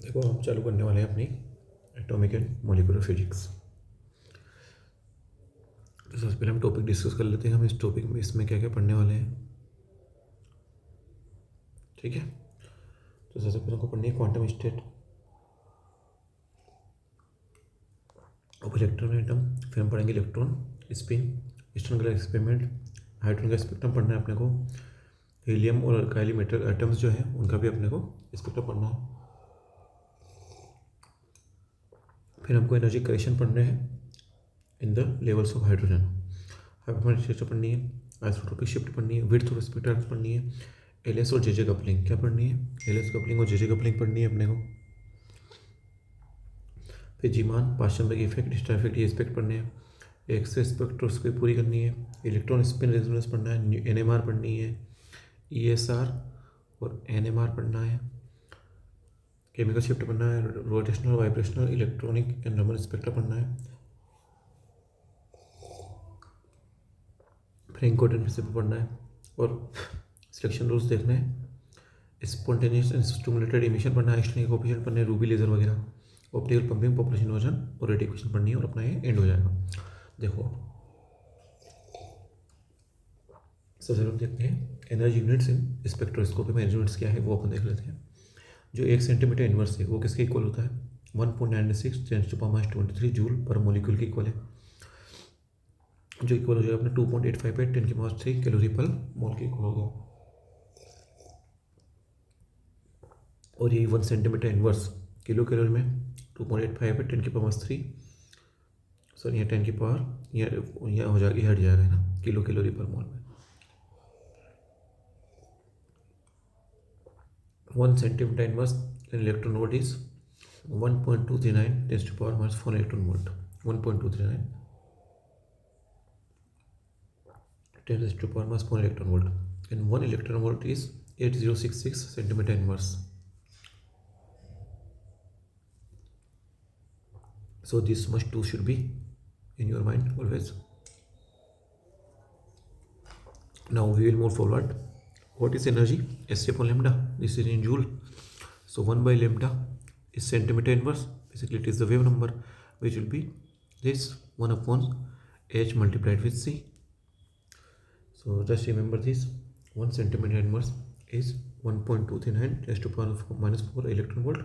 देखो हम चालू करने वाले हैं अपनी एटॉमिक एंड मॉलिक्यूलर फिजिक्स। तो सबसे पहले हम टॉपिक डिस्कस कर लेते हैं। हम इस टॉपिक में इसमें क्या क्या पढ़ने वाले हैं, ठीक है। तो सबसे पहले हमको पढ़नी है quantum state of electron atom. फिर हम पढ़ेंगे electron spin, stern experiment, hydrogen का स्पेक्ट्रम पढ़ना है अपने को। हीलियम और अल्काइली मेटल एटम्स जो है उनका भी अपने को स्पेक्ट्रम पढ़ना है। फिर हमको एनर्जी करेक्शन पढ़ने हैं in the levels of hydrogen. हाइपरमेटिक स्ट्रक्चर पढ़नी है, आइसोटोपिक शिफ्ट पढ़नी है, विड्थ और स्पेक्ट्रम पढ़नी है, एलएस और जेजे कपलिंग क्या पढ़नी है, एलएस कपलिंग और जेजे कपलिंग पढ़नी है अपने को। फिर जीमान, पास्चनबर्ग इफेक्ट, स्टार इफेक्ट, ये एस्पेक्ट पढ़ने हैं। एक्सरे स्पेक्ट्रोस्कोपी पूरी करनी है। इलेक्ट्रॉन स्पिन रेजोनेंस पढ़ना है, एनएमआर पढ़नी है, ईएसआर और एनएमआर पढ़ना है। केमिकल शिफ्ट पढ़ना है, rotational, vibrational, electronic and Raman spectra पढ़ना है। फिर इंकोटेंट प्रिंसिपल पढ़ना है और सिलेक्शन रूल्स देखने हैं। स्पॉन्टेनियस एंड स्टिमुलेटेड इमिशन पढ़ना है, एक्सटर्नल कोएफिशिएंट पढ़ने हैं, रूबी लेजर वगैरह, ऑप्टिकल पंपिंग, पॉपुलेशन वर्जन और रेडिएशन पढ़नी है और अपना ये एंड हो जाएगा। देखो सबसे पहले देखते हैं एनर्जी यूनिट्स इन स्पेक्ट्रोस्कोपी में। एनर्जी यूनिट्स क्या है वो अपन देख लेते हैं। जो 1 सेंटीमीटर इनवर्स है वो किसके इक्वल होता है, 1.96 × 10⁻23 जूल पर मोलिक्यूल के इक्वल है, जो इक्वल हो जाएगा अपने 2.858 10⁻³ कैलोरी पर मोल के इक्वल होगा। और यही 1 सेंटीमीटर इनवर्स किलो कैलोरी में 2.858 10⁻³ सॉरी यहाँ 10 की पावर यहाँ हो जाएगा, हट जाएगा ना, किलो कैलोरी पर मोल में। 1 centimetre inverse in electron volt is 1.239 10⁻⁴ electron volt, 1.239 10⁻⁴ electron volt, and 1 electron volt is 8066 centimeter inverse. So this much too should be in your mind always. Now we will move forward. What is energy? S upon lambda. This is in joule. So 1 by lambda is centimeter inverse. Basically it is the wave number, which will be this 1 upon h multiplied with c. So just remember this, 1 centimeter inverse is 1.239 10⁻⁴ electron volt,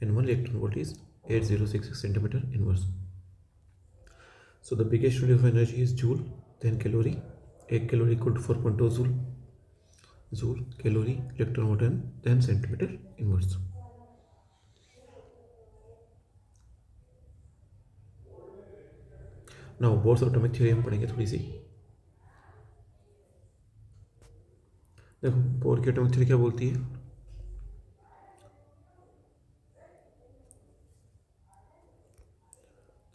and 1 electron volt is 8066 centimeter inverse. So the biggest unit of energy is joule, then calorie. 1 calorie equal to 4.2 joule calorie electron volt, and then centimeter inverse. Now Bohr's atomic theory हम पढ़ेंगे थोड़ी सी। देखो bore की atomic theory क्या बोलती है,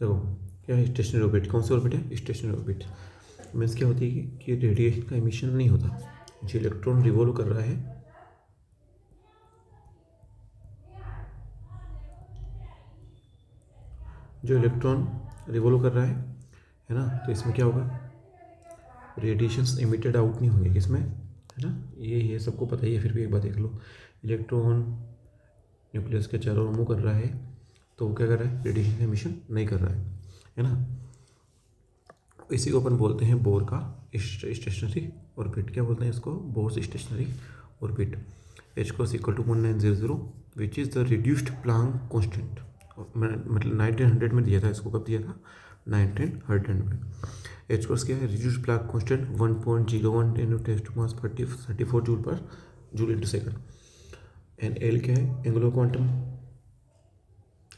देखो क्या है, स्टेशनरी ऑर्बिट। कौन सी ऑर्बिट है, स्टेशनरी ऑर्बिट। मीन्स क्या होती है कि रेडिएशन का इमिशन नहीं होता। जो इलेक्ट्रॉन रिवॉल्व कर रहा है, जो इलेक्ट्रॉन रिवॉल्व कर रहा है ना, तो इसमें क्या होगा, रेडिएशंस इमिटेड आउट नहीं होंगे किसमें, है ना। ये सबको पता ही है, फिर भी एक बार देख लो। इलेक्ट्रॉन न्यूक्लियस के चारों ओर मूव कर रहा है, तो वो क्या कर रहा है, रेडिएशन का इमिशन नहीं कर रहा है ना। इसी को अपन बोलते हैं बोर का स्टेशनरी ऑर्बिट। क्या बोलते हैं इसको, Bohr's stationary orbit. h cross equal to 1900 which is the reduced Planck constant. मतलब 1900 में दिया था, इसको कब दिया था, 1900 में। h क्रॉस क्या है, रिड्यूस्ड प्लांक कांस्टेंट 1.01 10⁻⁴ 34 जूल पर joule into second. And L क्या है, angular quantum,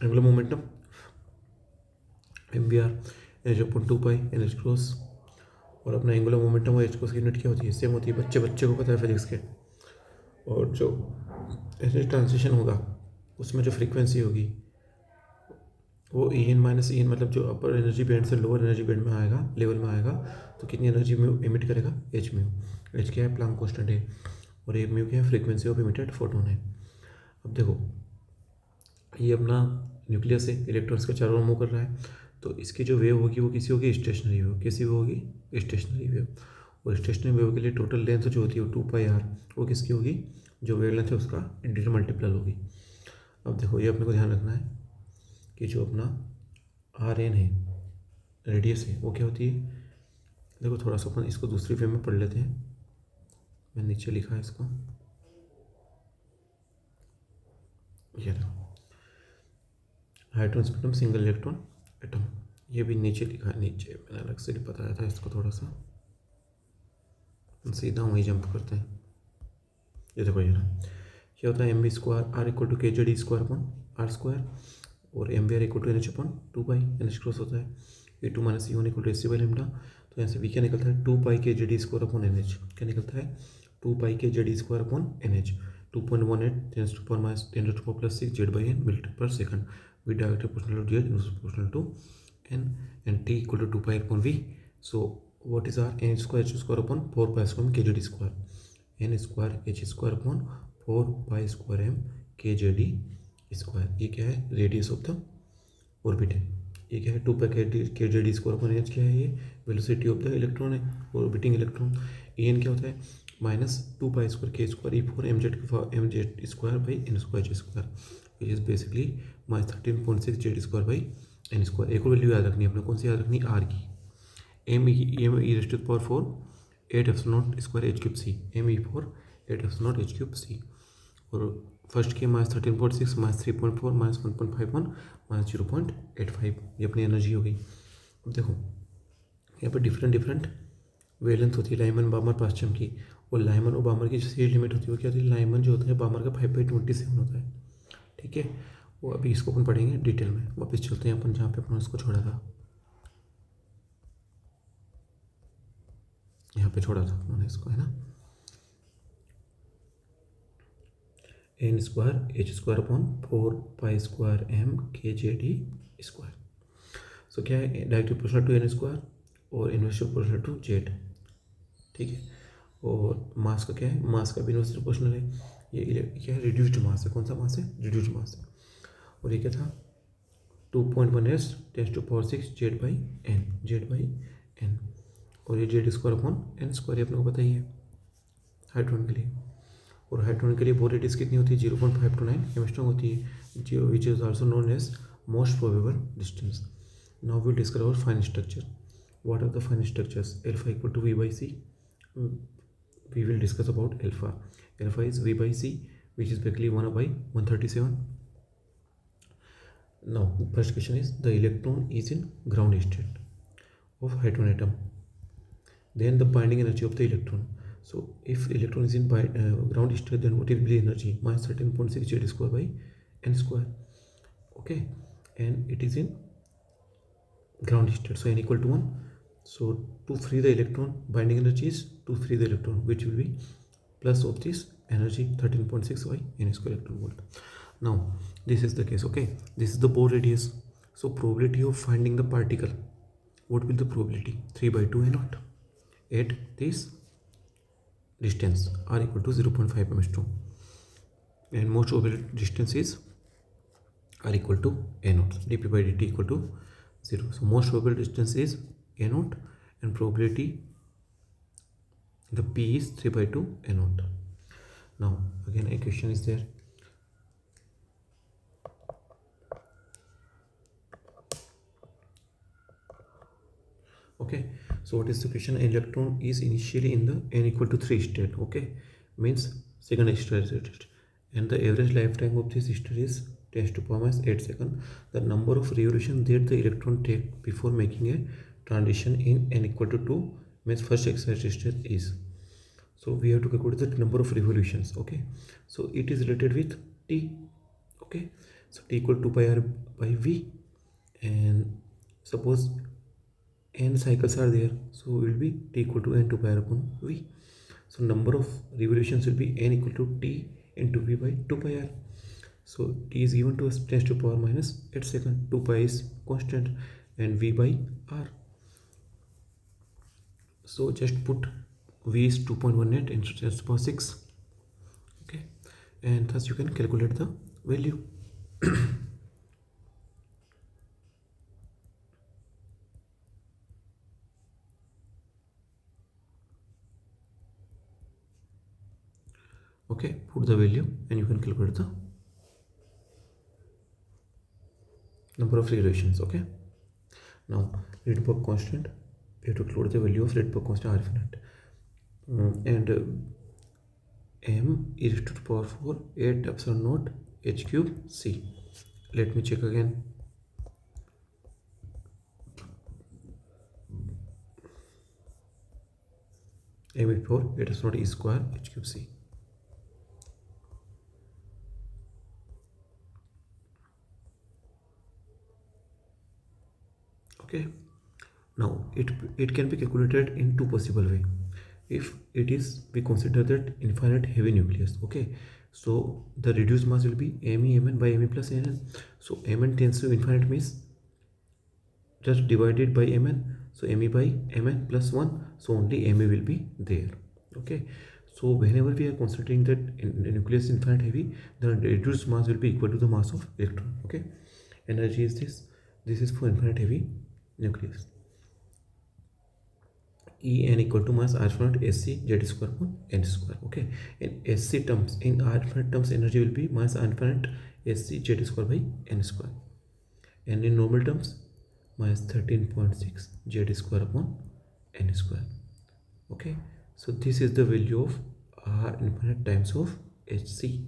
angular momentum, M B R H upon 2 pi N H cross. और अपना एंगुलर मोमेंटम और एच क्रॉस की यूनिट क्या होती है, सेम होती है। बच्चे को पता है फिजिक्स के। और जो ऐसे ट्रांजिशन होगा उसमें जो फ्रीक्वेंसी होगी वो E N minus E N, मतलब जो अपर एनर्जी बैंड से लोअर एनर्जी बैंड में आएगा, लेवल में आएगा, तो कितनी एनर्जी में इमिट करेगा, एच म्यू। एच क्या है, प्लांक कांस्टेंट है, और ए म्यू क्या है, फ्रीक्वेंसी ऑफ इमिटेड फोटोन है। अब देखो ये अपना न्यूक्लियस है, इलेक्ट्रॉन्स के चारों ओर मूव कर रहा है, तो इसकी जो वेव होगी वो किसी होगी, स्टेशनरी वेव। किसी होगी, स्टेशनरी वेव। और स्टेशनरी वेव के लिए टोटल लेंथ जो होती है वो 2 पाई आर, वो किसकी होगी, जो वेव लेंथ है उसका इंटीजर मल्टीपल होगी। अब देखो ये अपने को ध्यान रखना है कि जो अपना आर एन है, रेडियस है, वो क्या होती है। देखो थोड़ा सा अपन इसको दूसरी वे में पढ़ लेते हैं। मैं नीचे लिखा है इसको, ये देखो hydrogen spectrum single electron atom, ये भी नीचे लिखा है। नीचे मैंने अलग से बताया था इसको, थोड़ा सा सीधा वहीं जंप करते हैं। ये देखो ये ना, क्या होता है M B square R equal to K Z E square upon R square, और M B R equal to N H upon 2 pi N H cross होता है A two minus E one equal to S C by lambda. तो यहाँ से we क्या निकलता है 2 pi K Z E square upon N H, क्या निकलता है 2 pi K Z E square upon N H, 2.18 tens to power minus 10 to power plus 6 Z by N metre पर second with directly proportional to z is proportional to n and t equal to 2 pi upon v. So what is our n square h square upon 4 pi square m kz square, n square h square upon 4 pi square m kz square। ये क्या है radius of the orbit है। ये क्या है 2 pi kz square upon H, क्या है ये वेलोसिटी ऑफ द इलेक्ट्रॉन है, ऑर्बिटिंग इलेक्ट्रॉन। एन क्या होता है minus 2 pi square K square E four M Z square by N square H square, which is basically minus 13.6 Z square by N square. एक और value याद रखनी है अपने, कौन सी याद रखनी, आर की, M E raised to power 4 8 F naught square H cube C, M E 4 8 F naught H cube C. और फर्स्ट के माइनस 13.6 माइनस 3.4 माइनस 1.51 माइनस 0.85, ये अपनी एनर्जी हो गई। अब देखो यहाँ पर डिफरेंट वेलेंथ होती है लाइमन बामर पास्चम की, और लाइमन और बामर की जो सीरीज लिमिट होती है वो क्या होती है, लाइमन जो होता है बामर का 5/27 होता है। ठीक है, वो अभी इसको अपन पढ़ेंगे डिटेल में। वापस चलते हैं अपन जहाँ पे अपन इसको छोड़ा था, यहाँ पे छोड़ा था उन्होंने इसको, है ना, N square H square upon 4 pi square M K J D square. So क्या है directly proportional to N square और इनवर्सली प्रोपोर्शनल टू जेड। ठीक है, और मास का क्या है, मास का भी इनवर्सली प्रोपोर्शनल है। ये क्या है रिड्यूस्ड मास है, कौन सा मास है, रिड्यूस्ड मास है। और ये क्या था 2.1 tens to power 6 Z by N, और ये Z square upon N square, ये अपने को पता ही है हाइड्रोजन के लिए। और हाइड्रोजन के लिए बोर रेडियस कितनी होती है 0.529 एमस्ट्रॉन्ग होती है, जो which is also known as most probable distance. Now we discuss about fine structure. What are the fine structures, alpha equal to V by C, we will discuss about alpha. Alpha is V by C which is basically 1/137। Now, first question is the electron is in ground state of hydrogen atom. Then the binding energy of the electron. So, if electron is in ground state, then what will be the energy? Minus 13.6 Z square by n square. Okay, and it is in ground state. So, n equal to 1. So, to free the electron, binding energy is to free the electron, which will be plus of this energy 13.6 by n square electron volt. Now this is the case, okay, this is the Bohr radius. So probability of finding the particle, what will the probability, 3/2 a naught at this distance r equal to 0.5 m², and most probable distance is r equal to a naught, dp by dt equal to 0. So most probable distance is a naught, and probability, the p is 3/2 a naught. Now again a question is there. Okay, so what is the question, electron is initially in the n equal to 3 state, okay, means second state, and the average lifetime of this state is 10 to power minus 8 seconds. The number of revolutions that the electron take before making a transition in n equal to 2 means first excited state is, so we have to calculate the number of revolutions. Okay, so it is related with t. Okay, so t equal to 2 pi r by v, and suppose n cycles are there, so it will be t equal to n to pi r upon v. So number of revolutions will be n equal to t into v by 2 pi r. So t is given to us 10 to power minus 8 second, 2 pi is constant, and v by r. So just put v is 2.18 into 10 to the power 6. Okay, and thus you can calculate the value. Okay, put the value and you can calculate the number of radiations. Okay, now Rydberg constant, we have to include the value of Rydberg constant R infinite, and m e raised to the power 4 8 epsilon naught h cube c. Let me check again. M is 4 8 epsilon naught e square h cube c. Okay, now it can be calculated in two possible way. If it is, we consider that infinite heavy nucleus. Okay, so the reduced mass will be me mn by me plus nn. So mn tends to infinite means just divided by mn, so me by mn plus 1, so only me will be there. Okay, so whenever we are considering that the nucleus is infinite heavy, the reduced mass will be equal to the mass of electron. Okay, energy is this is for infinite heavy nucleus. En equal to mass R infinite Sc Z square upon n square. Okay, in Sc terms, in R infinite terms, energy will be mass R infinite Sc Z square by n square, and in normal terms minus 13.6 Z square upon n square. Okay, so this is the value of R infinite times of Hc.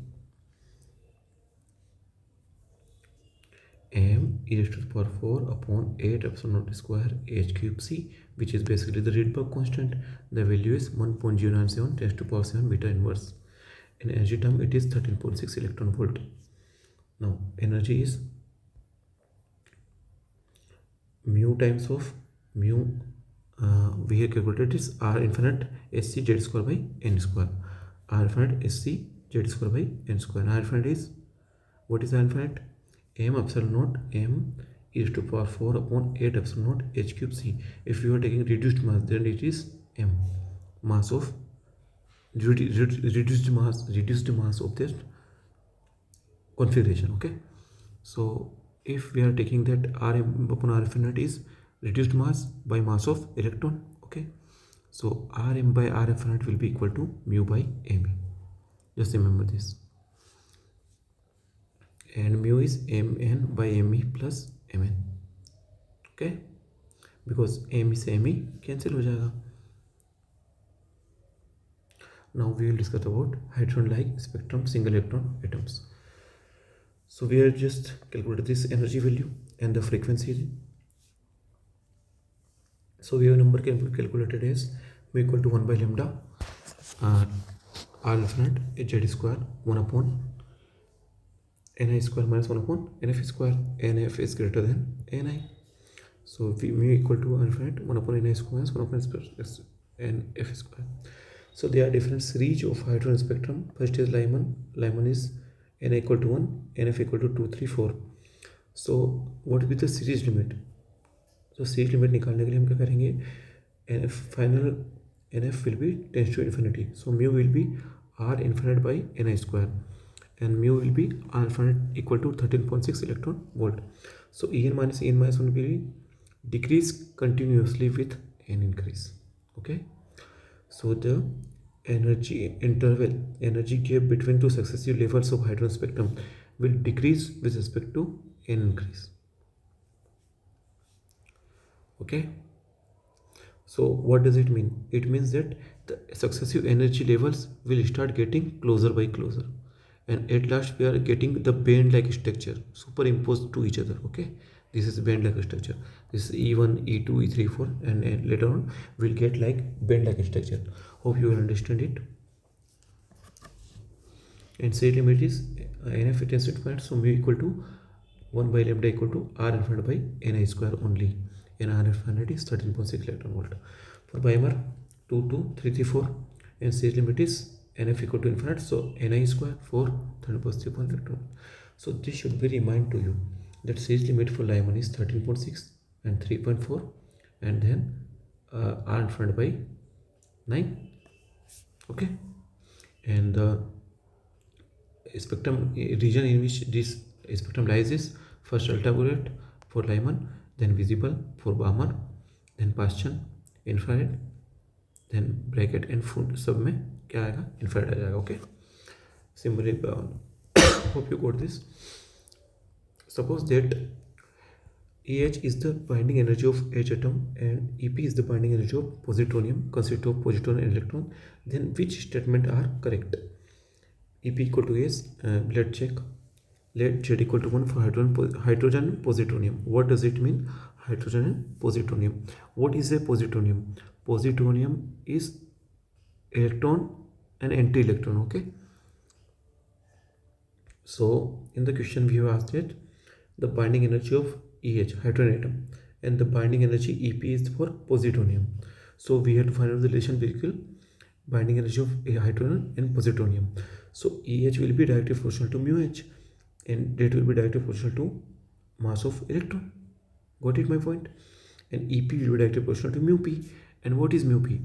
M e raised to the power 4 upon 8 epsilon naught square h cube c, which is basically the Rydberg constant. The value is 1.097 10 to the power 7 meter inverse. In energy term, it is 13.6 electron volt. Now energy is mu times of mu, we have calculated is R infinite Sc Z square by n square. R infinite Sc Z square by n square. R infinite is, what is R infinite? M epsilon naught m e raised to the power 4 upon 8 epsilon naught h cube c. If you are taking reduced mass, then it is m, mass of reduced mass of this configuration. Okay, so if we are taking that Rm upon R infinite is reduced mass by mass of electron. Okay, so Rm by R infinite will be equal to mu by me. Just remember this. And mu is mn by me plus mn. Okay, because me से me cancel हो जाएगा. Now we will discuss about hadron-like spectrum single electron atoms. So we are just calculated this energy value and the frequency. So we have number can be calculated as mu equal to 1 by lambda R infinite Z square 1 upon ni square minus 1 upon nf square. Nf is greater than ni, so v mu equal to infinite 1 upon ni square minus 1 upon nf square. So there are different series of hadron spectrum. First is Lyman is ni equal to 1, nf equal to 2 3 4. So what will be the series limit? So series limit निकालने के लिए हम क्या करेंगे? nf final nf will be tends to infinity, so mu will be r infinite by ni square, and mu will be R infinite equal to 13.6 electron volt. So En minus 1 will be decrease continuously with n increase. Okay, so the energy interval, energy gap between two successive levels of hadron spectrum will decrease with respect to n increase. Okay, so what does it mean? It means that the successive energy levels will start getting closer by closer, and at last we are getting the band like structure superimposed to each other. Okay, this is band like structure. This is E1 E2 E3 4, and later on we'll get like band like structure. Hope you will understand it. And say limit is nf tends to infinite, so mu equal to 1 by lambda equal to R infinite by ni square only, and R infinite is 13.6 electron volt. For Weimar 2 2 3 3 4, and say limit is nf equal to infinite, so ni square 4 13.3 electron. So this should be remind to you that size limit for Lyman is 13.6 and 3.4, and then R infinite by 9. Okay, and the spectrum region in which this spectrum lies is first ultraviolet for Lyman, then visible for Balmer, then Paschen, infrared, then bracket and food सब में क्या आएगा? Infrared आ जाएगा. Okay, similarly hope you got this. Suppose that AH is the binding energy of H atom and EP is the binding energy of positonium, consist of positron and electron. Then which statement are correct? EP equal to S, let's check. Let Z equal to 1 for hydrogen and positonium. What does it mean? Hydrogen and positonium. What is a positonium? Positonium is electron and anti-electron, okay? So in the question we have asked it, the binding energy of EH, hydrogen atom, and the binding energy EP is for positonium. So we have to find out the relation between binding energy of a hydrogen and positonium. So EH will be directly proportional to mu H, and that will be directly proportional to mass of electron. Got it my point? And EP will be directly proportional to mu P. And what is mu P?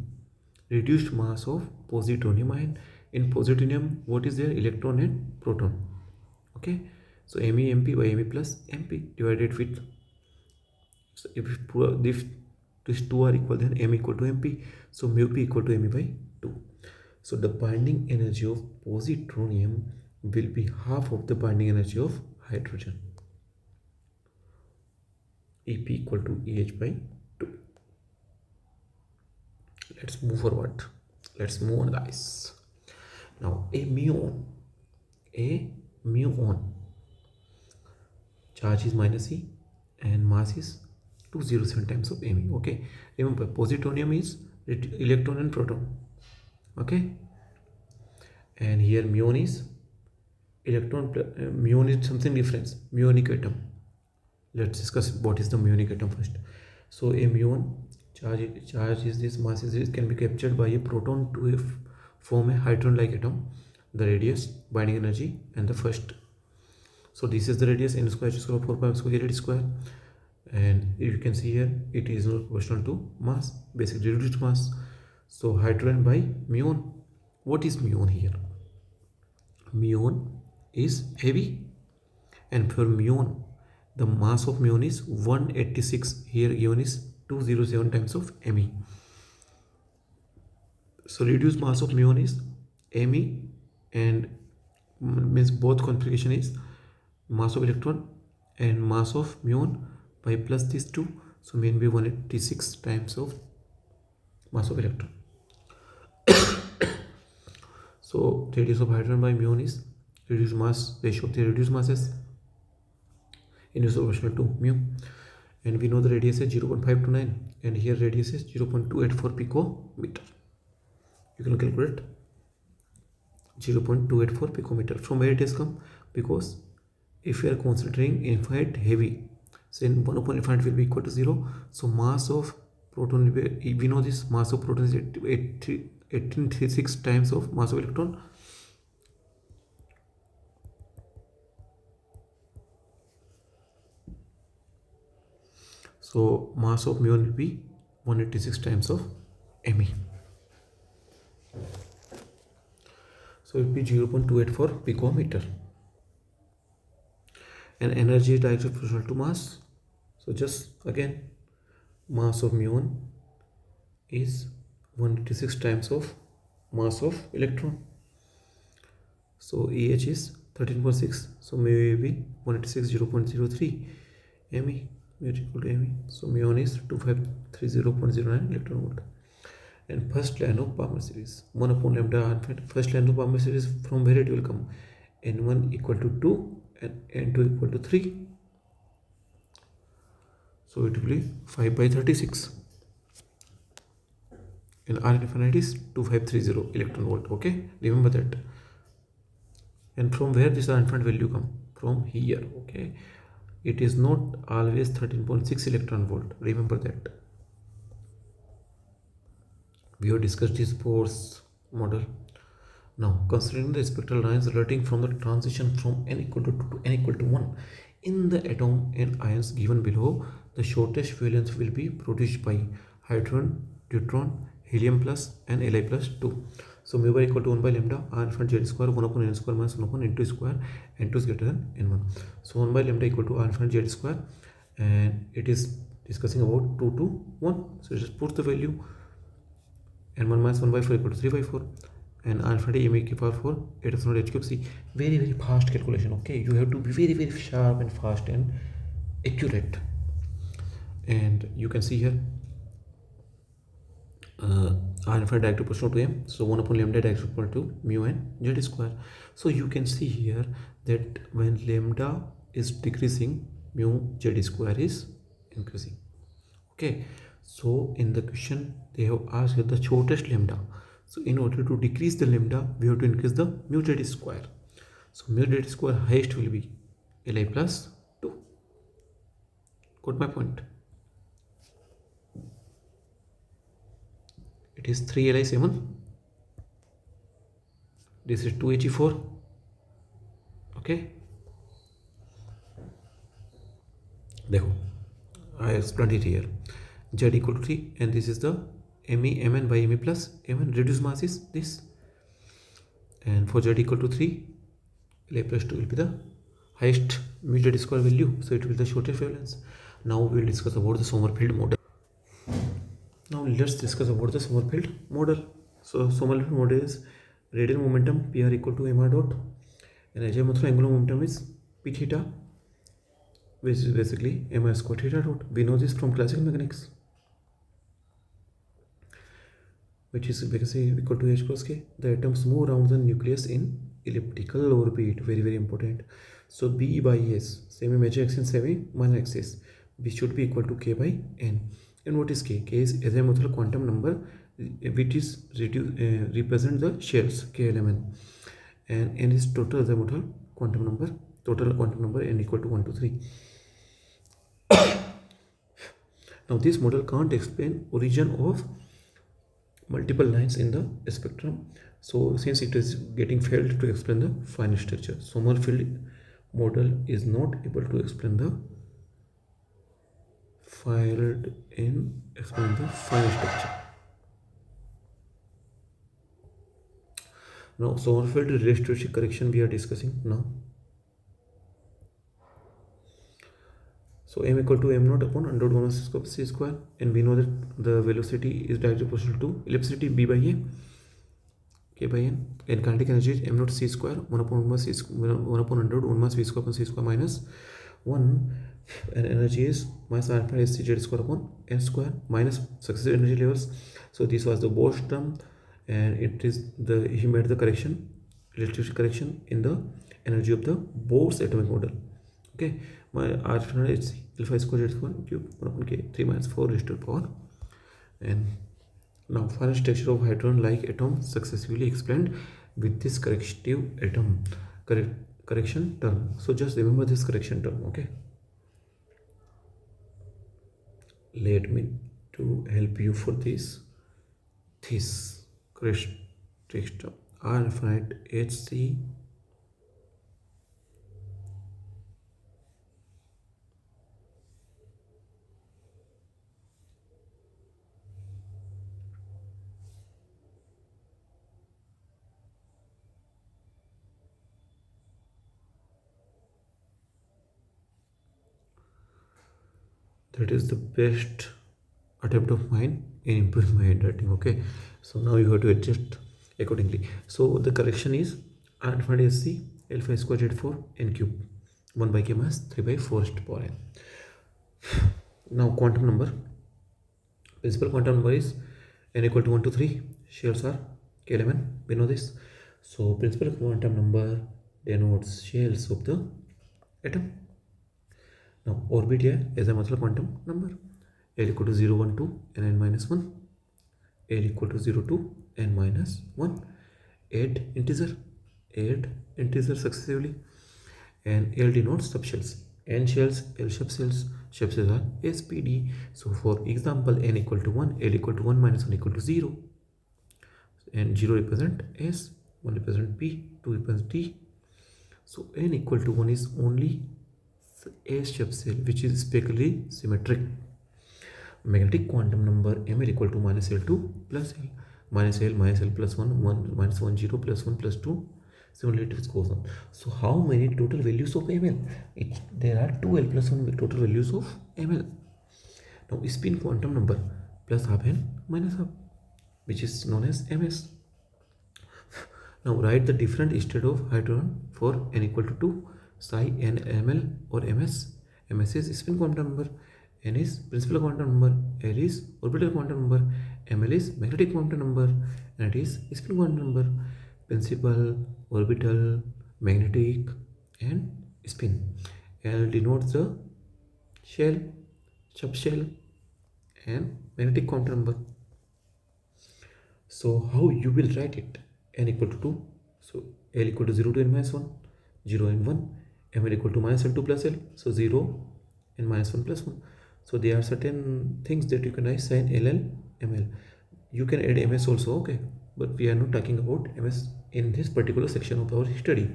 Reduced mass of positonium ion. In positonium, what is there? Electron and proton. Okay, so Me MP by Me plus MP divided with, so if these two are equal, then M equal to MP, so mu P equal to Me by 2. So the binding energy of positonium will be half of the binding energy of hydrogen. EP equal to EH by 2. Let's move forward. Let's move on, guys. Now a muon charge is minus E and mass is 207 times of Me. Okay, remember positonium is electron and proton. Okay, and here muon is electron, muon is something different, muonic atom. Let's discuss what is the muonic atom first. So a muon charge is this, mass is this, can be captured by a proton to form a hydrogen like atom, the radius, binding energy, and the first. So this is the radius, n square, h square, 4 pi square, h square, and you can see here it is not proportional to mass, basically reduced mass. So hydrogen by muon. What is muon here? Muon is heavy, and for muon the mass of muon is 186. Here given is 207 times of Me. So reduced mass of muon is Me, and means both configuration is mass of electron and mass of muon by plus these two, so mean be 186 times of mass of electron. So radius of hydrogen by muon is reduced mass ratio of the reduced masses inverse proportional to mu, and we know the radius is 0.529, and here radius is 0.284 picometer. You can calculate 0.284 picometer. From where it has come? Because if we are considering infinite heavy, so 1 upon infinite will be equal to 0. So mass of proton will be, we know this mass of proton is 1836 times of mass of electron. So mass of muon will be 186 times of Me. So it will be 0.284 picometer. And energy is directly proportional to mass. So just again, mass of muon is 186 times of mass of electron. So EH is 13.6. So mu will be 186 0.03 Me. Mu equal to Me. So muon is 2530.09 electron volt. And first line of Palmer series 1 upon lambda. First line of Palmer series, from where it will come? N1 equal to 2 and N2 equal to 3. So it will be 5 by 36. And R infinite is 2530 electron volt. Okay, remember that. And from where this R infinite value come? From here. Okay, it is not always 13.6 electron volt. Remember that. We have discussed this Bohr's model. Now, considering the spectral lines resulting from the transition from n equal to 2 to n equal to 1 in the atom and ions given below, the shortest wavelength will be produced by hydrogen, deuteron, helium plus and Li plus 2. So mu bar equal to 1 by lambda R infinite Z square 1 upon n square minus 1 upon n2 square, n2 is greater than n1. So 1 by lambda equal to R infinite Z square, and it is discussing about 2 to 1. So just put the value, n1 minus 1 by 4 equal to 3 by 4, and R infinity M k power 4 8 epsilon h cube c. Very fast calculation. Okay, you have to be very sharp and fast and accurate. and you can see here r infinite direct proportional to m, so 1 upon lambda direct equal to mu and z square. So you can see here that when lambda is decreasing, mu z square is increasing. Okay, so in the question they have asked the shortest lambda. So in order to decrease the lambda, we have to increase the mu z square. So mu z square highest will be li plus 2. Got my point? It is 3li7. This is 2he4. Okay, देखो I explained it here. Z equal to 3, and this is the me mn by me plus mn. Reduced mass is this, and for z equal to 3, li plus 2 will be the highest mu z square value, so it will be the shortest wavelength. Now we will discuss about the Sommerfeld model. Now let's discuss about the Sommerfeld model. So Sommerfeld model is radial momentum pr equal to mr dot, and azimuthal angular momentum is p theta, which is basically mr square theta dot. We know this from classical mechanics, which is basically equal to h plus k. The atoms move around the nucleus in elliptical orbit. Very very important. So b by s, semi major axis and semi minor axis, b should be equal to k by n. And what is k? K is azimuthal quantum number, which is represent the shells k element, and n is total azimuthal quantum number, total quantum number n equal to 1 to 3. Now this model can't explain origin of multiple lines in the spectrum, so since it is getting failed to explain the fine structure, Sommerfeld model is not able to explain the fine structure. Now Sommerfeld relationship correction we are discussing now. So m equal to m naught upon under root 1 square c square, and we know that the velocity is directly proportional to ellipticity b by a k by n, and kinetic energy is m naught c square 1 upon 1 c square 1 upon under root 1 v square upon c square minus 1, and energy is minus alpha s z square upon n square minus successive energy levels. So this was the Bosch term, and it is the he made the correction, relativity correction in the energy of the Bohr's atomic model. Okay, my r final is alpha square z square cube 1 upon k 3 minus 4 raised to the power. And now final structure of hadron like atom successfully explained with this corrective atom correction term. So just remember this correction term. Okay, let me to help you for this correction term r infinite hc that is the best attempt of mine in improving my handwriting. Okay, so now you have to adjust accordingly. So the correction is r infinite sc alpha square z4 n cube 1 by k minus 3 by 4 raised to power n. Now quantum number, principal quantum number is n equal to 1 to 3, shells are k element, we know this. So principal quantum number denotes shells of the atom. Now orbit here is a matlab quantum number, L equal to 0 1 2 and n minus 1, L equal to 0 2 n minus 1. Add integer successively, and L denotes subshells. N shells, L subshells are SPD. So for example, n equal to 1, L equal to 1 minus 1 equal to 0, and 0 represent S, 1 represent P, 2 represent T. So n equal to 1 is only A subshell which is spectrally symmetric. Magnetic quantum number m equal to minus L2 plus L minus L plus 1 minus 1 0 plus 1 plus 2. Similarly it goes on. So how many total values of ml? There are 2L plus 1 total values of ml. Now spin quantum number plus half n minus half, which is known as ms. Now write the different state of hydrogen for n equal to 2, psi n ml or ms. Ms is spin quantum number, N is principal quantum number, L is orbital quantum number, ML is magnetic quantum number, and it is spin quantum number. Principal, orbital, magnetic, and spin. L denotes the shell, subshell, and magnetic quantum number. So how you will write it? N equal to 2. So L equal to 0 to n minus 1, 0 and 1. ML equal to minus L2 plus L. So 0 and minus 1 plus 1. So there are certain things that you can assign LL, ML. You can add MS also, okay. But we are not talking about MS in this particular section of our study.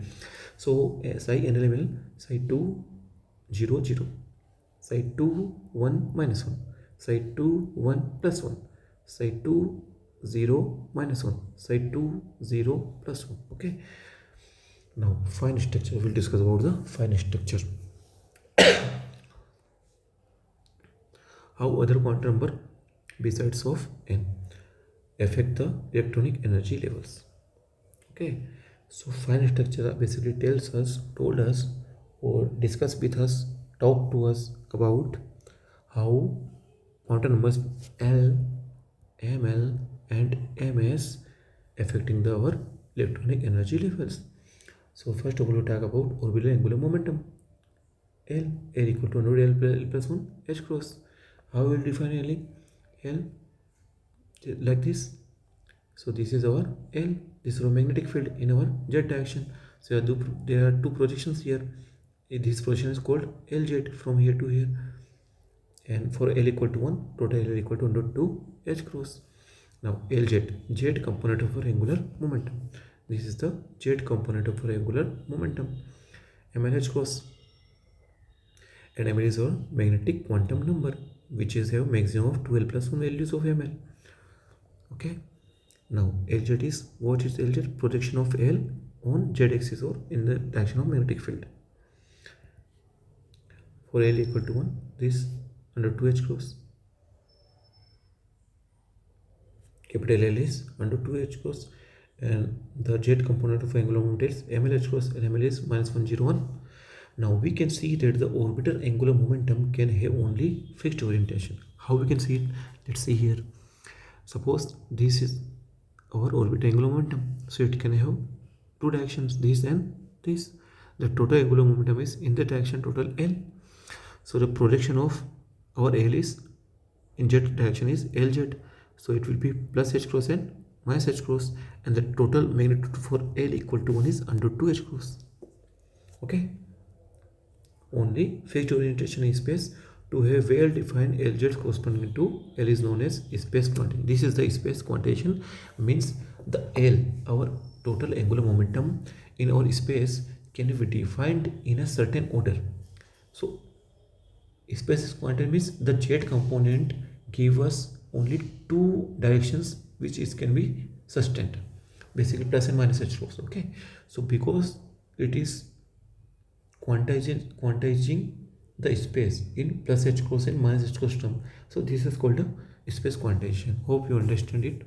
So psi NL ML, psi 2, 0, 0. Psi 2, 1, minus 1. Psi 2, 1, plus 1. Psi 2, 0, minus 1. Psi 2, 0, plus 1. Okay. Now fine structure. We'll discuss about the fine structure. How other quantum number besides of n affect the electronic energy levels. Okay. So fine structure basically told us or discuss with us, talk to us about how quantum numbers L, ML and MS affecting our electronic energy levels. So first of all, we talk about orbital angular momentum. L equal to 100 L plus 1 H cross. How we will define L? Like this. So this is our L. This is our magnetic field in our z direction. So there are two projections here. This projection is called LZ from here to here. And for L equal to 1, total L equal to 102 H cross. Now LZ, Z component of our angular momentum. This is the Z component of our angular momentum. ML H cross. And ML is our magnetic quantum number, which is have maximum of 12 plus 1 values of ML. Okay. Now LZ is, what is LZ? Projection of L on Z axis or in the direction of magnetic field. For L equal to 1, this under 2H cross. Capital L is under 2H cross, and the Z component of angular momentum is MLH cross, and ML is minus 101. Now we can see that the orbital angular momentum can have only fixed orientation. How we can see it? Let's see here. Suppose this is our orbital angular momentum, so it can have two directions, this and this. The total angular momentum is in the direction total L. So the projection of our L is in Z direction is LZ. So it will be plus H cross and minus H cross, and the total magnitude for L equal to 1 is under 2H cross. Okay. Only fixed orientation in space to have well defined LZ corresponding to L is known as space quantization. This is the space quantization, means the L, our total angular momentum in our space, can be defined in a certain order. So space quantum means the Z component give us only two directions which is can be sustained, basically plus and minus H cross. Okay. So because it is quantizing the space in plus H cross and minus H cross term, so this is called a space quantization. Hope you understand it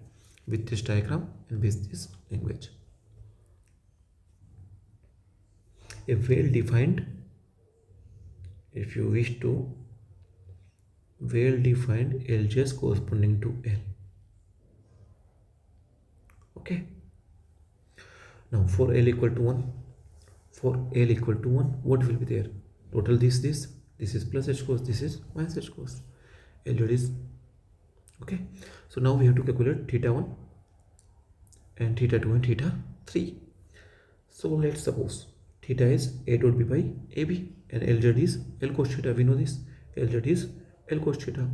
with this diagram and with this language. A well defined, if you wish to, well defined LJ corresponding to L. Okay. Now for L equal to 1, what will be there? Total this is plus H cross, this is minus H cross. LZ is okay. So now we have to calculate theta 1 and theta 2 and theta 3. So let's suppose theta is A dot B by AB and LZ is L cos theta. We know this. LZ is L cos theta.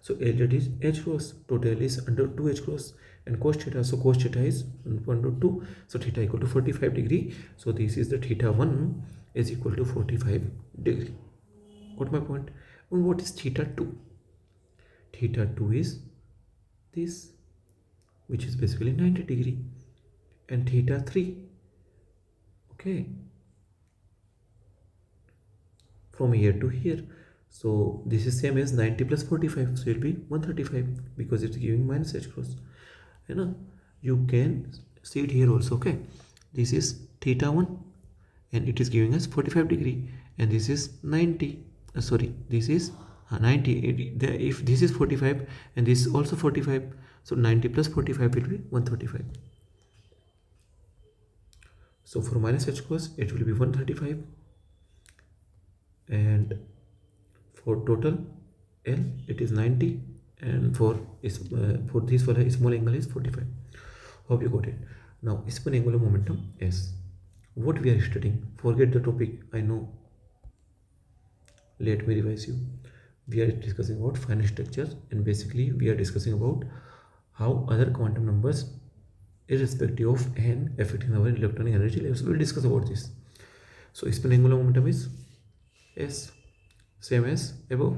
So LZ is H cross, total is under 2H cross, and cos theta, so cos theta is 1/2. So theta equal to 45 degree. So this is the theta 1 is equal to 45 degree. Got my point? And what is theta 2? Theta 2 is this, which is basically 90 degree, and theta 3, okay, from here to here. So this is same as 90 plus 45, so it will be 135 because it's giving minus H cross. You know, you can see it here also. Okay, this is theta 1 and it is giving us 45 degree, and this is 90. This is 90, if this is 45 and this is also 45, so 90 plus 45 will be 135. So for minus h cos it will be 135, and for total L it is 90, and for this small angle is 45. Hope you got it. Now spin angular momentum S. What we are studying, forget the topic, I know. Let me revise you. We are discussing about finite structures, and basically we are discussing about how other quantum numbers, irrespective of n, affecting our electronic energy levels. We will discuss about this. So spin angular momentum is S, same as above.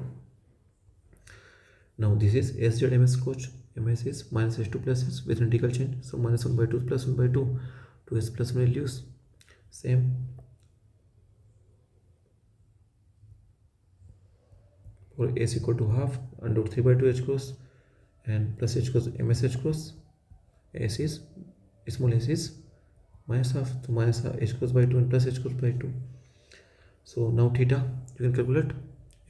Now this is Sz ms coach. Ms is minus h2 plus s with radical chain. So minus 1 by 2 plus 1 by 2. 2s plus 1 will use. Same. For s equal to half under 3 by 2 h cross and plus h cross ms h cross. S is small s is minus half, so minus h cross by 2 and plus h cross by 2. So now theta you can calculate.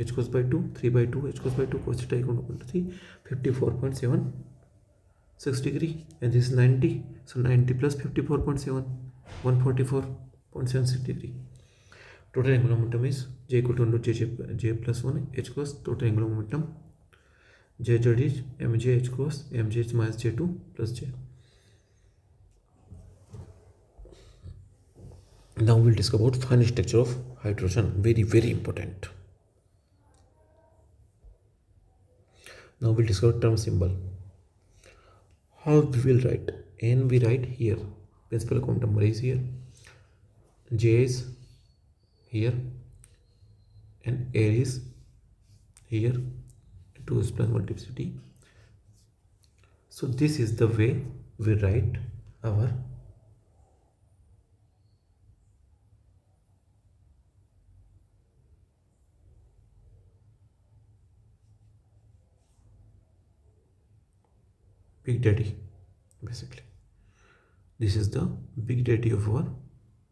H cross by 2, 3 by 2, h cross by 2, cos theta equal to 3, 54.76 degree, and this is 90, so 90 plus 54.7, 144.76 degree. Total angular momentum is J equal to under J plus 1 h cross. Total angular momentum Jz is mj h cross, mj is minus j2 plus j. Now we'll discuss about finite structure of hydrogen. Very, very important. Now we'll discover term symbol. How we will write? N we write here. Principal quantum number is here. J is here. And air is here. 2 is plus multiplicity. So this is the way we write our Big Daddy. Basically, this is the Big Daddy of our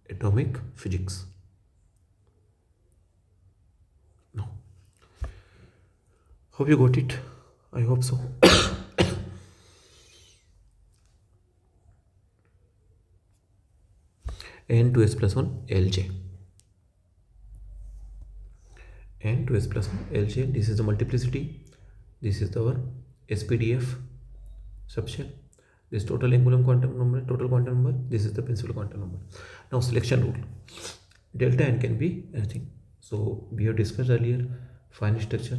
atomic physics. Now, hope you got it. I hope so. N2s plus 1 Lj. N2s plus 1 Lj. This is the multiplicity. This is our SPDF subshell. This total angular quantum number, total quantum number. This is the principal quantum number. Now selection rule. Delta n can be anything. So we have discussed earlier finite structure.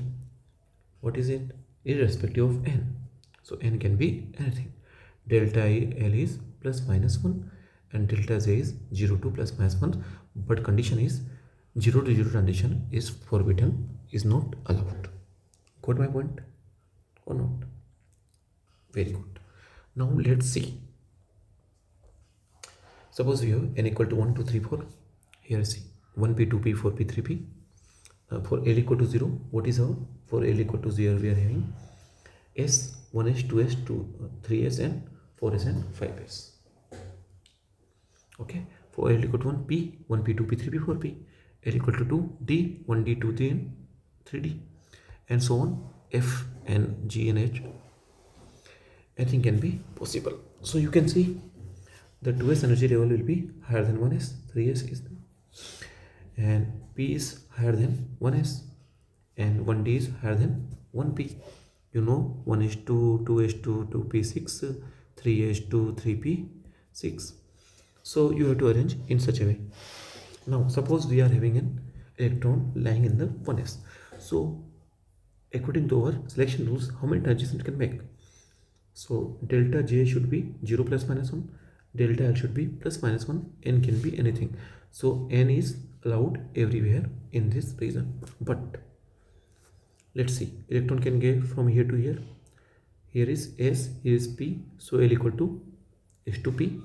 What is it? Irrespective of n. So n can be anything. Delta L is plus minus 1 and delta J is 0 to plus minus 1. But condition is 0 to 0 condition is forbidden, is not allowed. Got my point or not? Very good. Now let's see. Suppose we have n equal to 1, 2, 3, 4. Here see 1p, 2p, 4p, 3p. For L equal to 0, what is our? For L equal to 0, we are having S, 1s, 2s, 3s, and 4s and 5s. Okay. For L equal to 1, P, 1p, 2p, 3p, 4p. L equal to 2, D, 1d, 2d, and 3d. And so on. F and G and H. Anything can be possible. So you can see the 2s energy level will be higher than 1s, 3s is there, and P is higher than 1s, and 1d is higher than 1p. You know 1s2, 2s2, 2p6, 3s2, 3p6. So you have to arrange in such a way. Now suppose we are having an electron lying in the 1s. So according to our selection rules, how many transitions it can make? So delta J should be 0 plus minus 1, delta L should be plus minus 1, n can be anything. So n is allowed everywhere in this region. But let's see, electron can go from here to here. Here is S, here is P, so L equal to S to P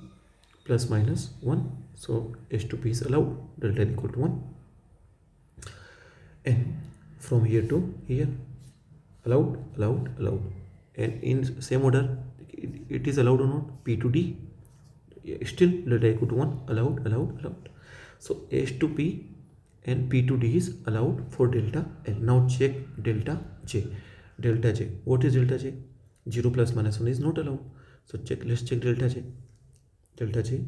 plus minus 1. So S to P is allowed, delta L equal to 1. And from here to here, allowed, allowed, allowed. And in same order, it is allowed or not? P to D, still delta equal to 1, allowed, allowed, allowed. So S to P and P to D is allowed for delta L. Now check delta J. Delta J. What is delta J? 0 plus minus 1 is not allowed. So let's check delta J. Delta J.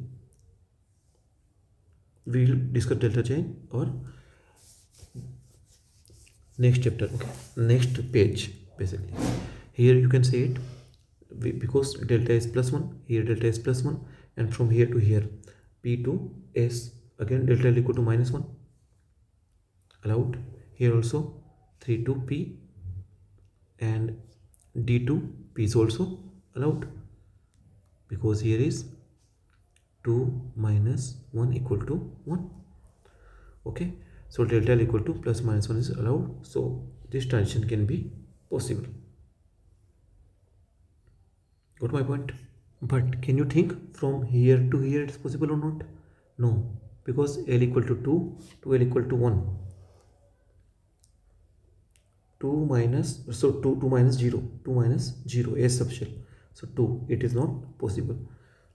We will discuss delta J or next chapter. Okay. Next page basically. Here you can say it because delta is plus 1. Here delta is plus 1. And from here to here P to S. Again delta L equal to minus 1. Allowed. Here also 3 to P and D to P is also allowed because here is 2 minus 1 equal to 1. Okay, so delta L equal to plus minus 1 is allowed, so this transition can be possible. Got my point? But can you think from here to here it's possible or not? No, because L equal to 2 to L equal to 1. 2 minus 0 S subshell, so 2, it is not possible,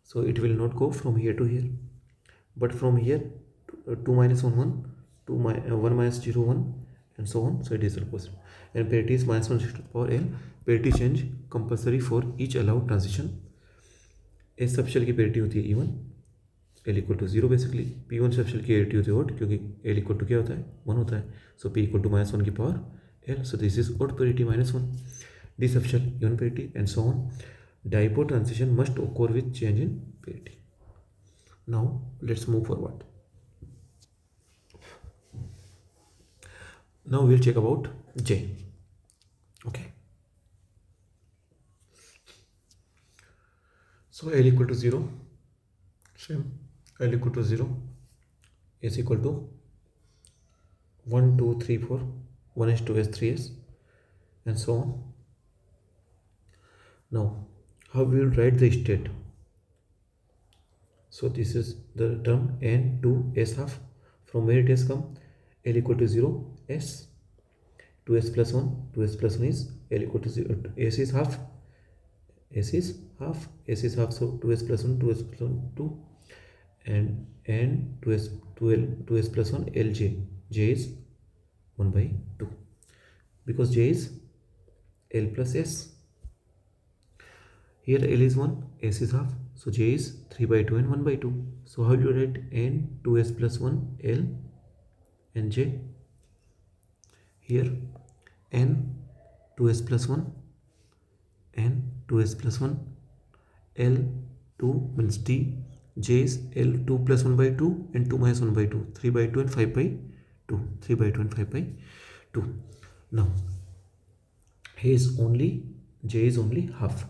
so it will not go from here to here. But from here 2 minus 1 1, 1 minus 0 1 and so on, so it is not possible. And parity is minus 1 to the power L. Parity change compulsory for each allowed transition. S subshell की parity होती है even, L equal to 0 basically. P1 subshell की parity होती है odd क्योंकि L equal to क्या होता है 1 होता है, so P equal to minus 1 की power L, so this is odd parity minus 1. D subshell even parity and so on. Dipole transition must occur with change in parity. Now let's move forward. Now we'll check about J. Okay. So L equal to 0, same. L equal to 0, S equal to 1 2 3 4, 1s 2s 3s and so on. Now how we will write the state? So this is the term n 2 s half. From where it has come? L equal to 0 s, 2s plus 1, 2s plus 1 is L equal to 0, s is half, s is half, s is half, so 2s plus 1, 2s plus 1 2, and 2s 2s plus 1 lj, j is 1 by 2 because j is L plus s. Here L is 1, s is half, so j is 3 by 2 and 1 by 2. So how do you write n 2s plus 1 L and j? Here n 2s plus 1 n 2s plus 1 L 2 means d, j is L 2 plus 1 by 2 and 2 minus 1 by 2, 3 by 2 and 5 by 2, 3 by 2 and 5 by 2. Now here is only, j is only half,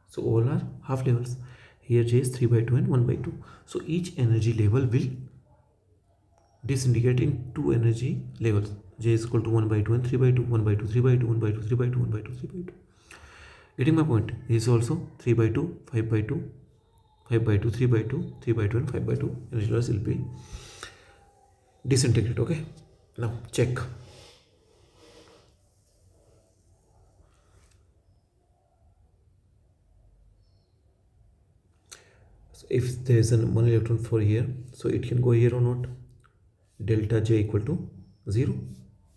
so all are half levels. Here j is 3 by 2 and 1 by 2, so each energy level will disindicate in two energy levels. J is equal to 1 by 2 and 3 by 2, 1 by 2, 3 by 2, 1 by 2, 3 by 2, 1 by 2, 3 by 2. Getting my point? This is also 3 by 2, 5 by 2, 5 by 2, 3 by 2, 3 by 2 and 5 by 2. Energy levels will be disintegrated. Okay. Now check. So if there is one electron for here, so it can go here or not. Delta J equal to 0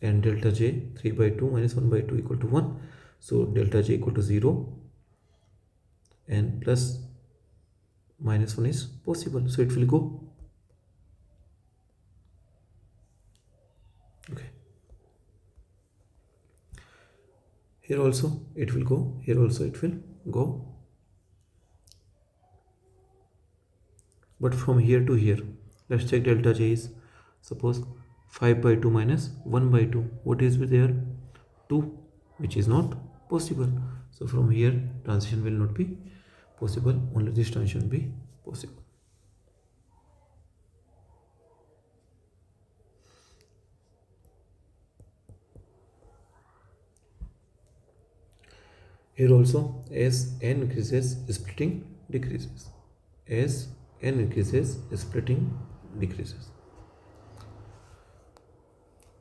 and delta J 3 by 2 minus 1 by 2 equal to 1. So delta J equal to 0 and plus minus 1 is possible, so it will go. Okay. Here also it will go, here also it will go. But from here to here, let's check delta J is, suppose 5 by 2 minus 1 by 2. What is there? 2, which is not possible. So from here transition will not be possible, only this transition will be possible. Here also as n increases, splitting decreases. As n increases, splitting decreases.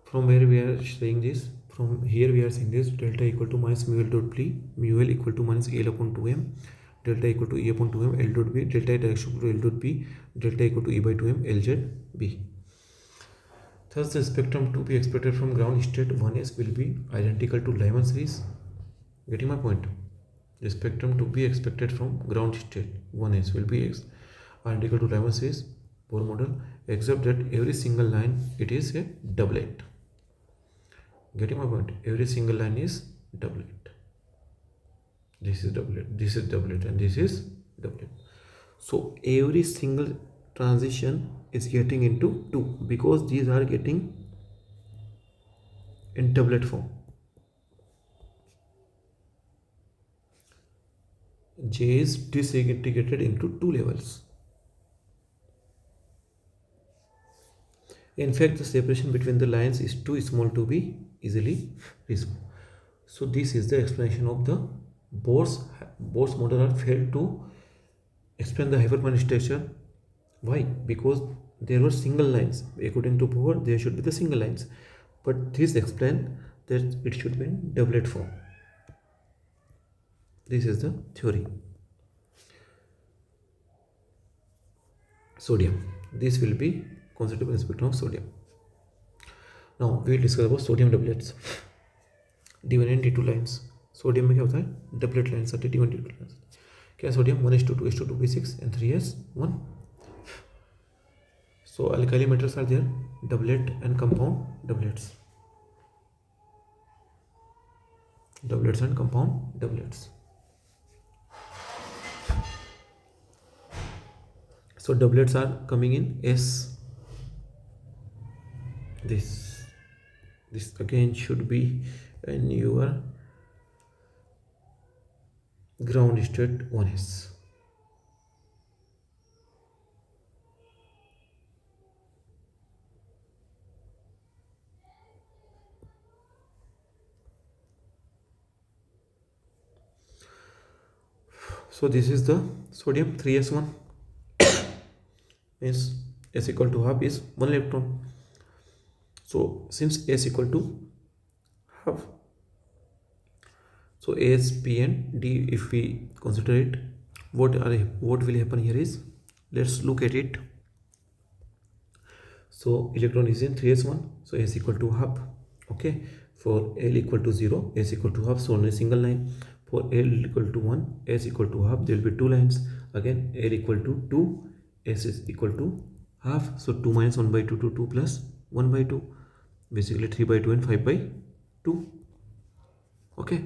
From where we are saying this? From here we are saying this: delta equal to minus mu L dot B, mu L equal to minus L upon 2m, delta equal to E upon 2m, L dot B, delta direction equal to L dot B, delta equal to E by 2m, LZ B. Thus, the spectrum to be expected from ground state 1s will be identical to Lyman series. Getting my point? The spectrum to be expected from ground state 1s will be identical to Lyman series Bohr model, except that every single line it is a doublet. Getting my point? Every single line is doublet. This is doublet, this is doublet, and this is doublet. So every single transition is getting into 2 because these are getting in doublet form. J is disintegrated into 2 levels. In fact, the separation between the lines is too small to be easily resolved. So this is the explanation of the Bohr's model are failed to explain the hyperplane structure. Why? Because there were single lines. According to Bohr, there should be the single lines, but this explain that it should be in doublet form. This is the theory. Sodium. This will be concentrated by spectrum of sodium. Now we will discuss about sodium doublets. D1 and D2 lines. Sodium में क्या होता है? Doublet lines आती है, D1 D2 lines. क्या sodium 1s2 2s2 2p6 and 3s1. So alkali metals are there, doublet and compound doublets. Doublets and compound doublets. So doublets are coming in S. This again should be in your ground state 1s. So this is the sodium 3s1 is S equal to half is 1 electron. So since S equal to half, so S, P and D, if we consider it, what will happen here is, let's look at it. So electron is in 3s1, so S equal to half. Okay, for L equal to 0, S equal to half, so only single line. For L equal to 1, S equal to half, there will be 2 lines. Again L equal to 2, S is equal to half, so 2 minus 1 by 2 to 2 plus 1 by 2, basically 3 by 2 and 5 by 2. Okay,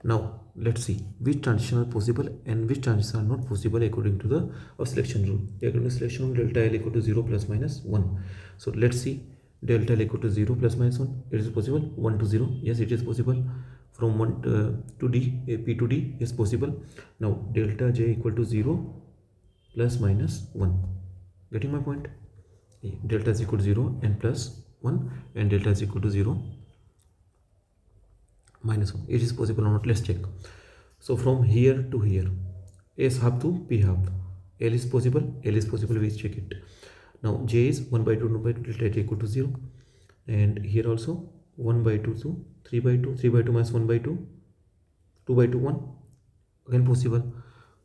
now let's see which transition are possible and which transitions are not possible according to the selection rule. According to selection rule, delta L equal to 0 plus minus 1. So let's see, delta L equal to 0 plus minus 1, it is possible. 1 to 0, yes, it is possible. From 1 to D, P to D is possible. Now delta J equal to 0 plus minus 1. Getting my point? Delta is equal to 0 and plus 1, and delta is equal to 0 minus 1. It is possible or not? Let's check. So from here to here, S half to P half, L is possible, we check it. Now J is 1 by 2, 1 by 2, delta J equal to 0, and here also 1 by 2 to 3 by 2, 3 by 2 minus 1 by 2, 2 by 2, 1, again possible.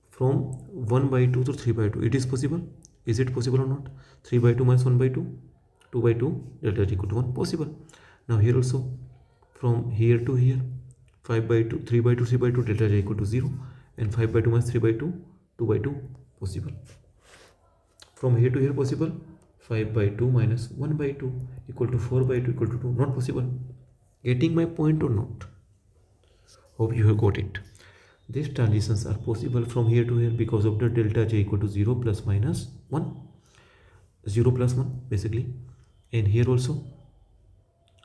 From 1 by 2 to 3 by 2, it is possible. Is it possible or not? 3 by 2 minus 1 by 2, 2 by 2, delta J equal to 1, possible. Now here also, from here to here, 5 by 2, 3 by 2, 3 by 2, delta J equal to 0, and 5 by 2 minus 3 by 2, 2 by 2, possible. From here to here possible, 5 by 2 minus 1 by 2 equal to 4 by 2 equal to 2, not possible. Getting my point or not? Hope you have got it. These transitions are possible from here to here because of the delta J equal to 0 plus minus 1, 0 plus 1 basically, and here also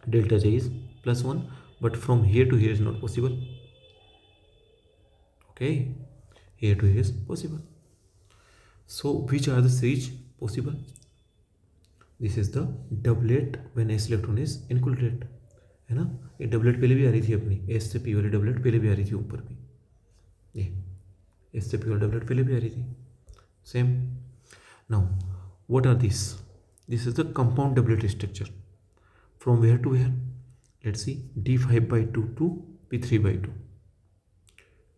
delta J is plus 1, but from here to here is not possible. Okay, here to here is possible. So which are the series possible? This is the doublet when S electron is included, है ना. ये doublet पहले भी आ रही थी अपनी, S से पी वाली डबलेट पहले भी आ रही थी ऊपर भी, ये एस से पी वाली डबलेट पहले भी आ रही थी same. Now what are this? This is the compound doublet structure. From where to where? Let's see. D5/2 to P3/2,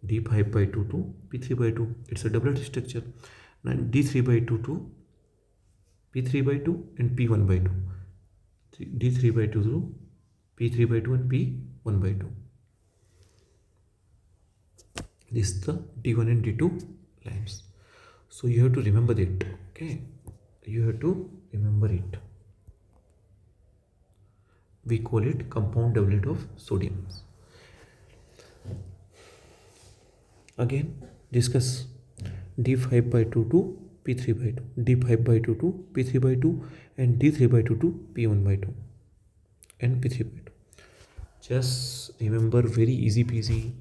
D5/2 to P3/2, it's a doublet structure. Now D3/2 to P3/2 and P1/2, D3 by 2 through P3 by 2 and P1 by 2. This is the D1 and D2 lines. So you have to remember it. Okay, you have to remember it. We call it compound doublet of sodium. Again discuss D5 by 2 to P3 by 2, D5 by 2 to P3 by 2, and D3 by 2 to P1 by 2 and P3 by 2. Just remember, very easy peasy.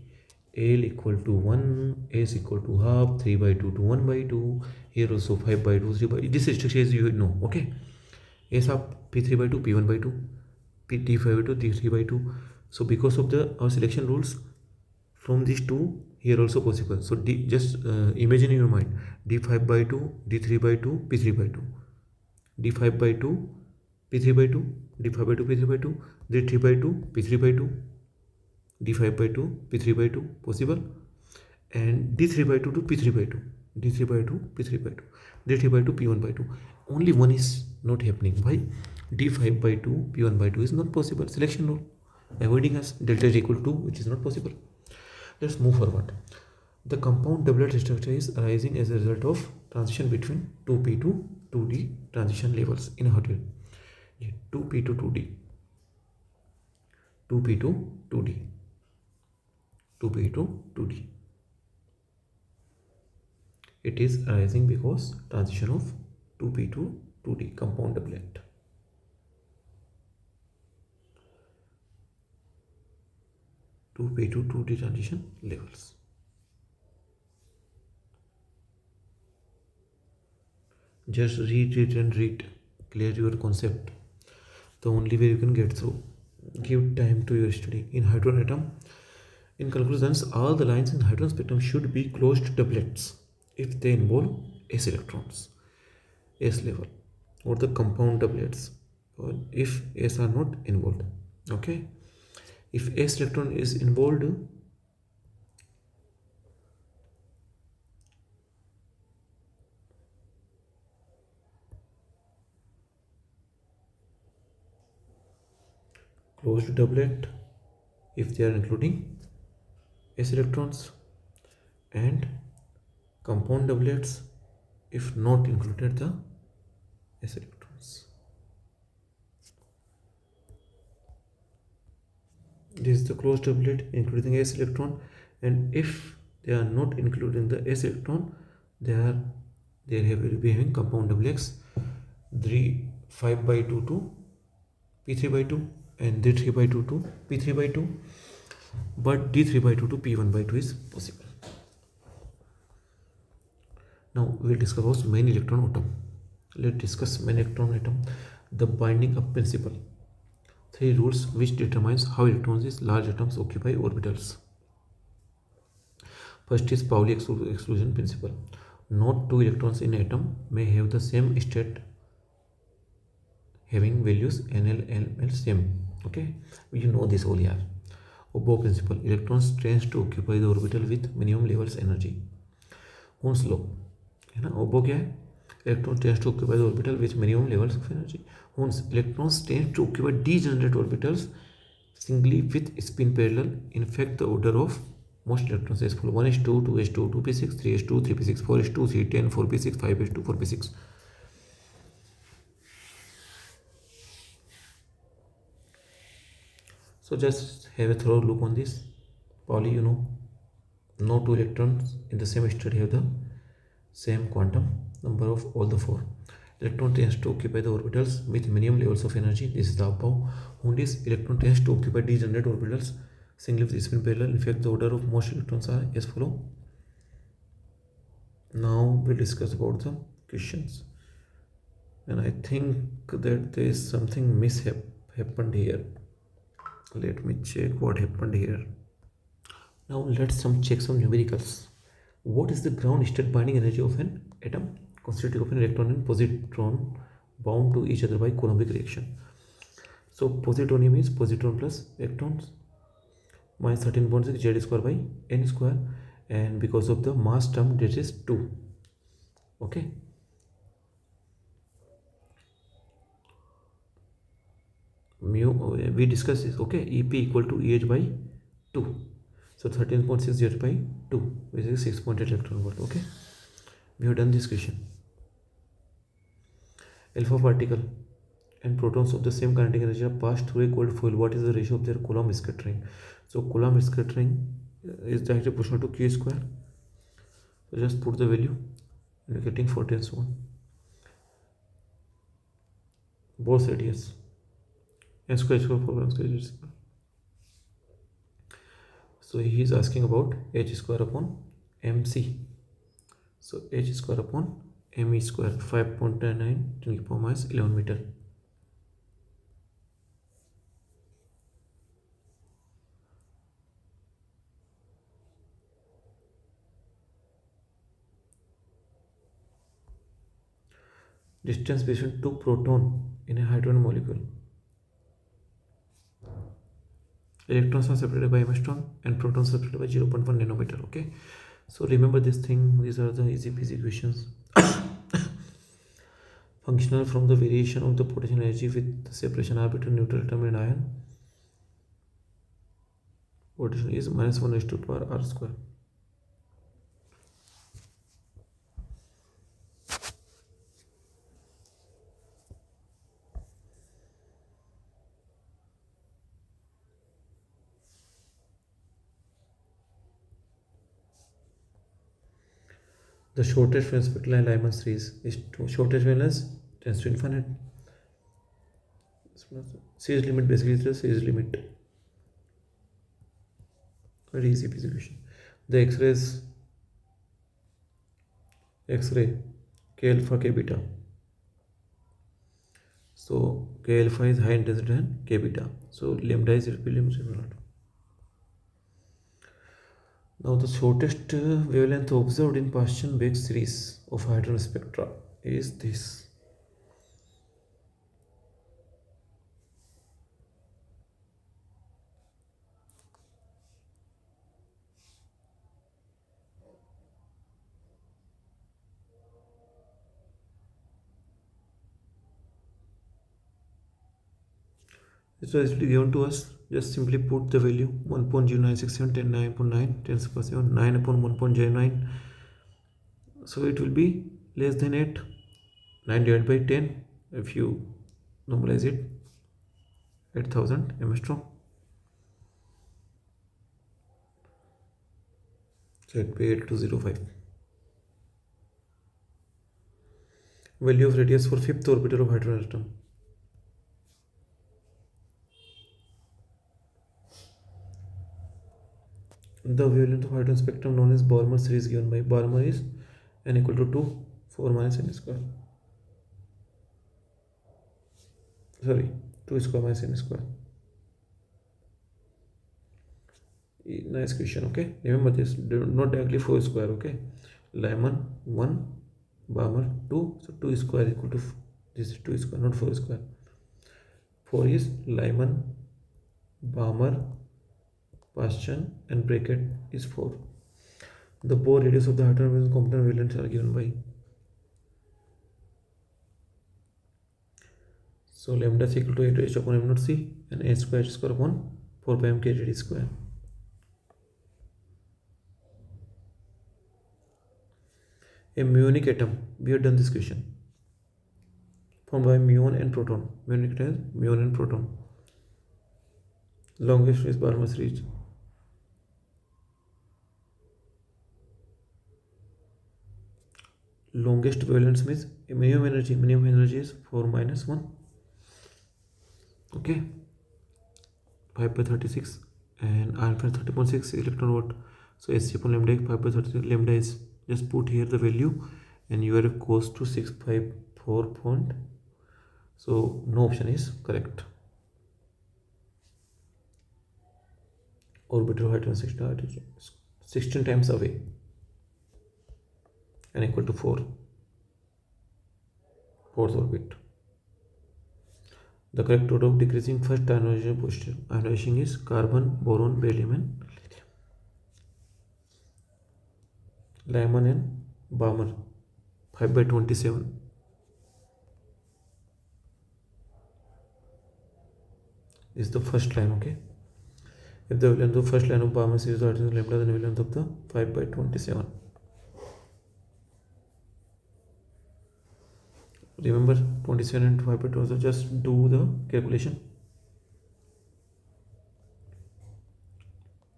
L equal to 1, S equal to half, 3 by 2 to 1 by 2. Here also 5 by 2, 3 by 2. This structure is you know, okay. S up P3 by 2, P1 by 2, D5 by 2, D3 by 2. So because of our selection rules, from these two, here also possible. So just imagine in your mind, D5 by 2, D3 by 2, P3 by 2, D5 by 2, P3 by 2, D5 by 2, P3 by 2, D3 by 2, P3 by 2, D5 by 2, P3 by 2, possible, and D3 by 2 to P3 by 2, D3 by 2, P3 by 2, D3 by 2, P1 by 2. Only one is not happening. Why? D5 by 2, P1 by 2 is not possible. Selection rule avoiding us, delta is equal to 2, which is not possible. Let's move forward. The compound doublet structure is arising as a result of transition between 2p to 2d transition levels in a hotel. 2p to 2d, 2p to 2d, 2p to 2d. It is arising because transition of 2p to 2d compound doublet. To P to 2D transition levels. Just read, clear your concept. The only way you can get through. Give time to your study. In hydrogen atom, in conclusions, all the lines in hydrogen spectrum should be closed doublets if they involve s electrons, s level, or the compound doublets, or if s are not involved. Okay. If s electron is involved, closed doublet if they are including s electrons, and compound doublets if not included the s electrons. This is the closed doublet including s electron, and if they are not including the s electron, they will be having compound doublets. 5 by 2 to P3 by 2 and D3 by 2 to P3 by 2, but D3 by 2 to P1 by 2 is possible. Now we will discuss about main electron atom. Let's discuss main electron atom. The binding up principle. 3 rules which determines how electrons in large atoms occupy orbitals. First is Pauli exclusion principle. Not 2 electrons in an atom may have the same state having values NL same. Okay, you know this all here. Oboe principle. Electrons tends to occupy the orbital with minimum levels energy. Hund's law है ना. ओबो क्या है? Electron tends to occupy the orbital with minimum levels of energy. Hence, electrons tend to occupy degenerate orbitals singly with spin parallel. In fact, the order of most electrons is full: 1s2, 2s2, 2p6, 3s2, 3p6, 4s2, 310, 4p6, 5s2, 4p6. So just have a thorough look on this. Pauli, you know, no 2 electrons in the same state have the same quantum number of all the 4. Electron tends to occupy the orbitals with minimum levels of energy. This is the above. Hundis electron tends to occupy degenerate orbitals singly with spin parallel. In fact, the order of most electrons are as follow. Now we'll discuss about the questions, and I think that there is something happened here. Let me check what happened here. Now let's check some numericals. What is the ground state binding energy of an atom constituting of an electron and positron bound to each other by Coulombic reaction? So positonium is positron plus electrons minus 13.6 Z square by N square, and because of the mass term that is 2. Okay. mu, we discuss this, okay. EP equal to EH by 2. So 13.6 divided by 2, which is 6.8 electron volt, okay. We have done this question. Alpha particle and protons of the same kinetic energy are passed through a cold foil. What is the ratio of their Coulomb scattering? So Coulomb scattering is directly proportional to Q square. So just put the value and you're getting 40 and so on. Both radius. S square square 4 square. So he is asking about h square upon mc. So h square upon me square, 5.99 10 to the power minus 11 meter. Distance between two proton in a hydrogen molecule. Electrons are separated by angstrom and protons are separated by 0.1 nanometer, okay. So remember this thing, these are the easy peasy questions. Functional from the variation of the potential energy with the separation R between neutral atom and ion. Potential is minus 1 raised to power R square. The shortest valence spectral line Lyman series is shortest valence tends to infinite. Series limit basically is the series limit. Very easy piece of question. The X-ray K alpha K beta. So K alpha is high intensity and K beta. So lambda is equilibrium. Now the shortest wavelength observed in Paschen-Beck series of hydrogen spectra is this. This was given to us. Just simply put the value 1.0967 10 9.9 10 to the power 7 9 upon 1.09. So it will be less than 8. 9 divided by 10. If you normalize it, 8000 angstrom. So it will be 8205. Value of radius for fifth orbital of hydrogen atom. The wavelength of hydrogen spectrum known as Balmer series given by Balmer is n equal to 2 4 minus n square. Sorry, 2 square minus n square. Nice question, okay. Remember this, not directly 4 square, okay. Lyman 1, Balmer 2, so 2 square equal to this is 2 square, not 4 square. 4 is Lyman, Balmer, Paschen, and bracket is 4. The Bohr radius of the hydrogen component wavelengths are given by. So lambda is equal to 8 h upon m naught c and h square upon 4 pi m k d square. A muonic atom, we have done this question, formed by muon and proton. Muonic atom is muon and proton. Longest is Balmer series. Longest wavelength means minimum energy is 4 minus 1, okay. 5 by 36 and iron 30.6 electron volt. So Sc upon lambda 5 by 36. Lambda is, just put here the value and you are close to 654 point. So no option is correct. Orbital height and 16 times away and equal to 4, fourth orbit. The correct order of decreasing first ionization position. Ionization is carbon, boron, beryllium and Lyman and Balmer, 5 by 27. is the first line. Okay, if the length of first line of Balmer series is lambda, then length of the 5 by 27. Remember 27 and 5 by 27. Just do the calculation.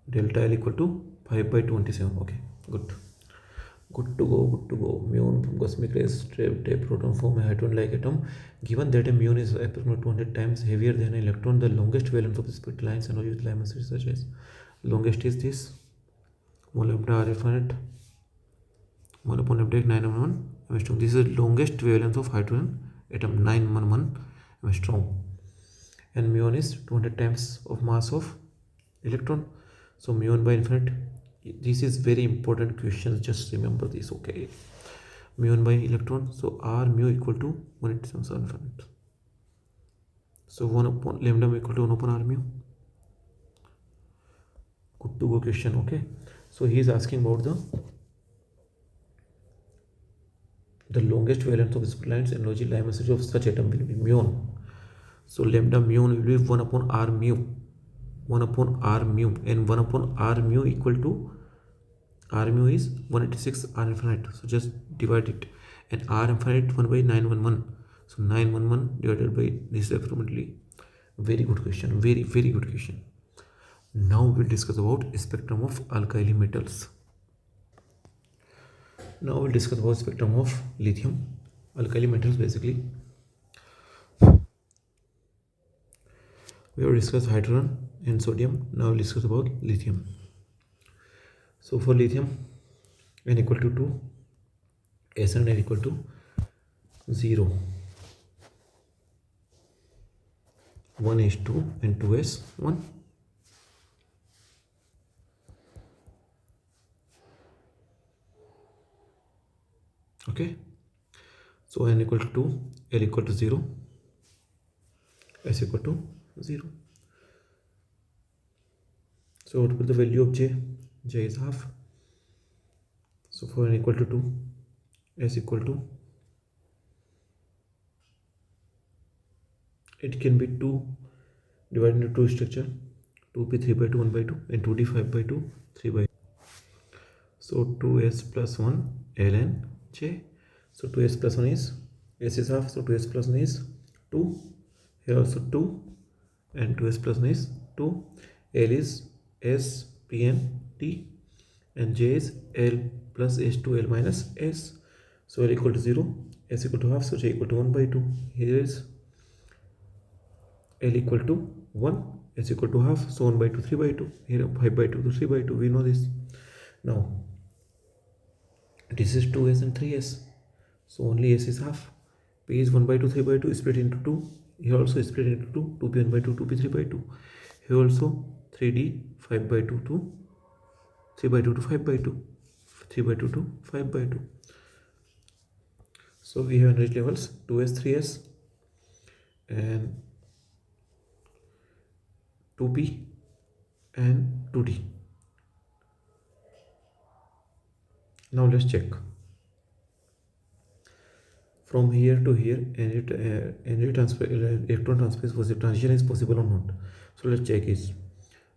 Delta L equal to 5 by 27. Okay, good to go. Muon from cosmic rays trap proton form a hadron-like atom. Given that a muon is approximately 200 times heavier than an electron, the longest wavelength of the spectral lines and use Lyman series such as longest is this 1 lambda R infinite 1 upon lambda 911 angstrom. This is the longest wavelength of hydrogen atom, 911 angstrom, and muon is 200 times of mass of electron. So muon by infinite, this is very important question, just remember this. Okay, muon by electron, so R mu equal to 187 infinite, so 1 upon lambda mu equal to 1 upon R mu. Good to go question. Okay, so he is asking about the longest wavelength of spectral lines and logic Lyman series of such atom will be muon. So lambda muon will be 1 upon R mu, 1 upon R mu, and 1 upon R mu equal to R mu is 186 R infinite, so just divide it, and R infinite 1 by 911, so 911 divided by this is approximately. Very good question, very good question. Now we'll discuss about spectrum of alkali metals. Now we'll discuss about spectrum of lithium. Alkali metals, basically we have discussed hydrogen and sodium. Now we'll discuss about lithium. So for lithium, n equal to 2, S and N equal to 0, 1 is 2 and 2 is 1. Okay, so n equal to 2, L equal to 0, S equal to 0. So what will the value of J? J is half. So for n equal to 2, S equal to, it can be 2 divided into 2 structure, 2p 3 by 2 1 by 2 and 2d 5 by 2 3 by 2. So 2s plus 1 ln J. So 2s plus 1 is, S is half, so 2s plus 1 is 2, here also 2, and 2s plus 1 is 2. L is S P N T, and J is L plus S2 L minus S. So L equal to 0, S equal to half, so J equal to 1 by 2. Here is L equal to 1, S equal to half, so 1 by 2 3 by 2. Here 5 by 2 to 3 by 2, we know this. Now this is 2s and 3s, so only S is half. P is 1 by 2 3 by 2 split into 2. Here also split into 2, 2p 1 by 2 2p 3 by 2. Here also 3d 5 by 2 to 3 by 2 to 5 by 2, 3 by 2 to 5 by 2. So we have energy levels 2s 3s and 2p and 2d. Now let's check. From here to here, energy transfer, electron transfer is possible, transition is possible or not. So let's check is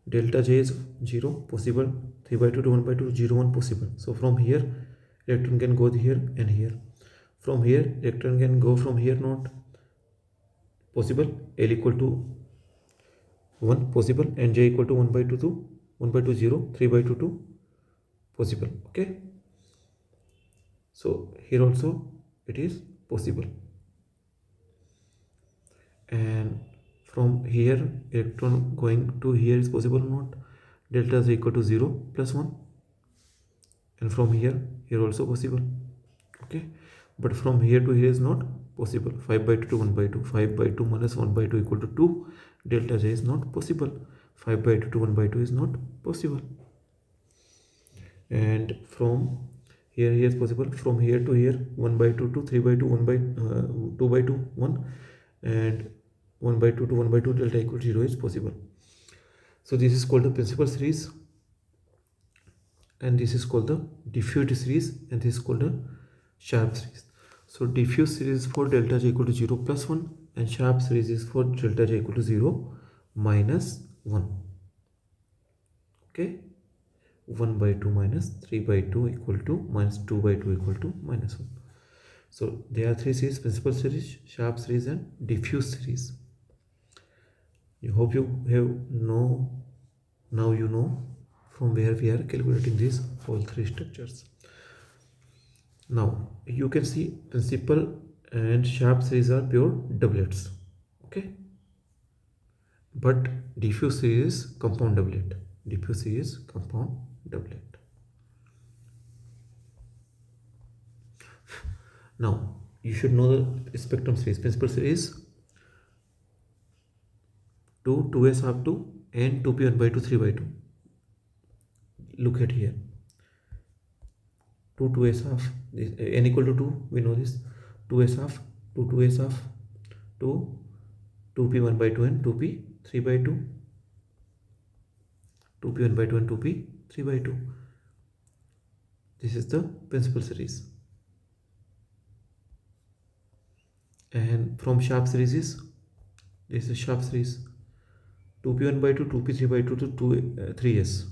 delta J is 0 possible, 3 by 2 to 1 by 2 0 1 possible. So from here electron can go here and here. From here electron can go from here, not possible. L equal to 1 possible, and J equal to 1 by 2 to 1 by 2 0, 3 by 2 2 possible. Okay, so here also it is possible, and from here electron going to here is possible or not. Delta is equal to 0 plus 1, and from here also possible. Okay, but from here to here is not possible. 5 by 2 to 1 by 2, 5 by 2 minus 1 by 2 equal to 2. Delta J is not possible. 5 by 2 to 1 by 2 is not possible. And from here is possible. From here to here 1 by 2 to 3 by 2, 1 by 2 by 2 1, and 1 by 2 to 1 by 2 delta equal to 0 is possible. So this is called the principal series, and this is called the diffuse series, and this is called the sharp series. So diffuse series for delta J equal to 0 plus 1, and sharp series is for delta J equal to 0 minus 1. Okay, 1 by 2 minus 3 by 2 equal to minus 2 by 2 equal to minus 1. So there are three series: principal series, sharp series, and diffuse series. I hope you have now you know from where we are calculating these all three structures. Now you can see principal and sharp series are pure doublets. Okay, but diffuse series is compound doublet. Diffuse series is compound doublet. Now you should know the spectrum series. Principal series 2, 2s half 2, and 2p 1 by 2, 3 by 2. Look at here. 2, 2s half, n equal to 2, we know this. 2s half, 2, 2s half, 2, 2p 1 by 2, and 2p 3 by 2. 2p 1 by 2 and 2p 3 by 2. This is the principal series. And from sharp series is, this is sharp series 2p 1 by 2, 2p 3 by 2 to 3s.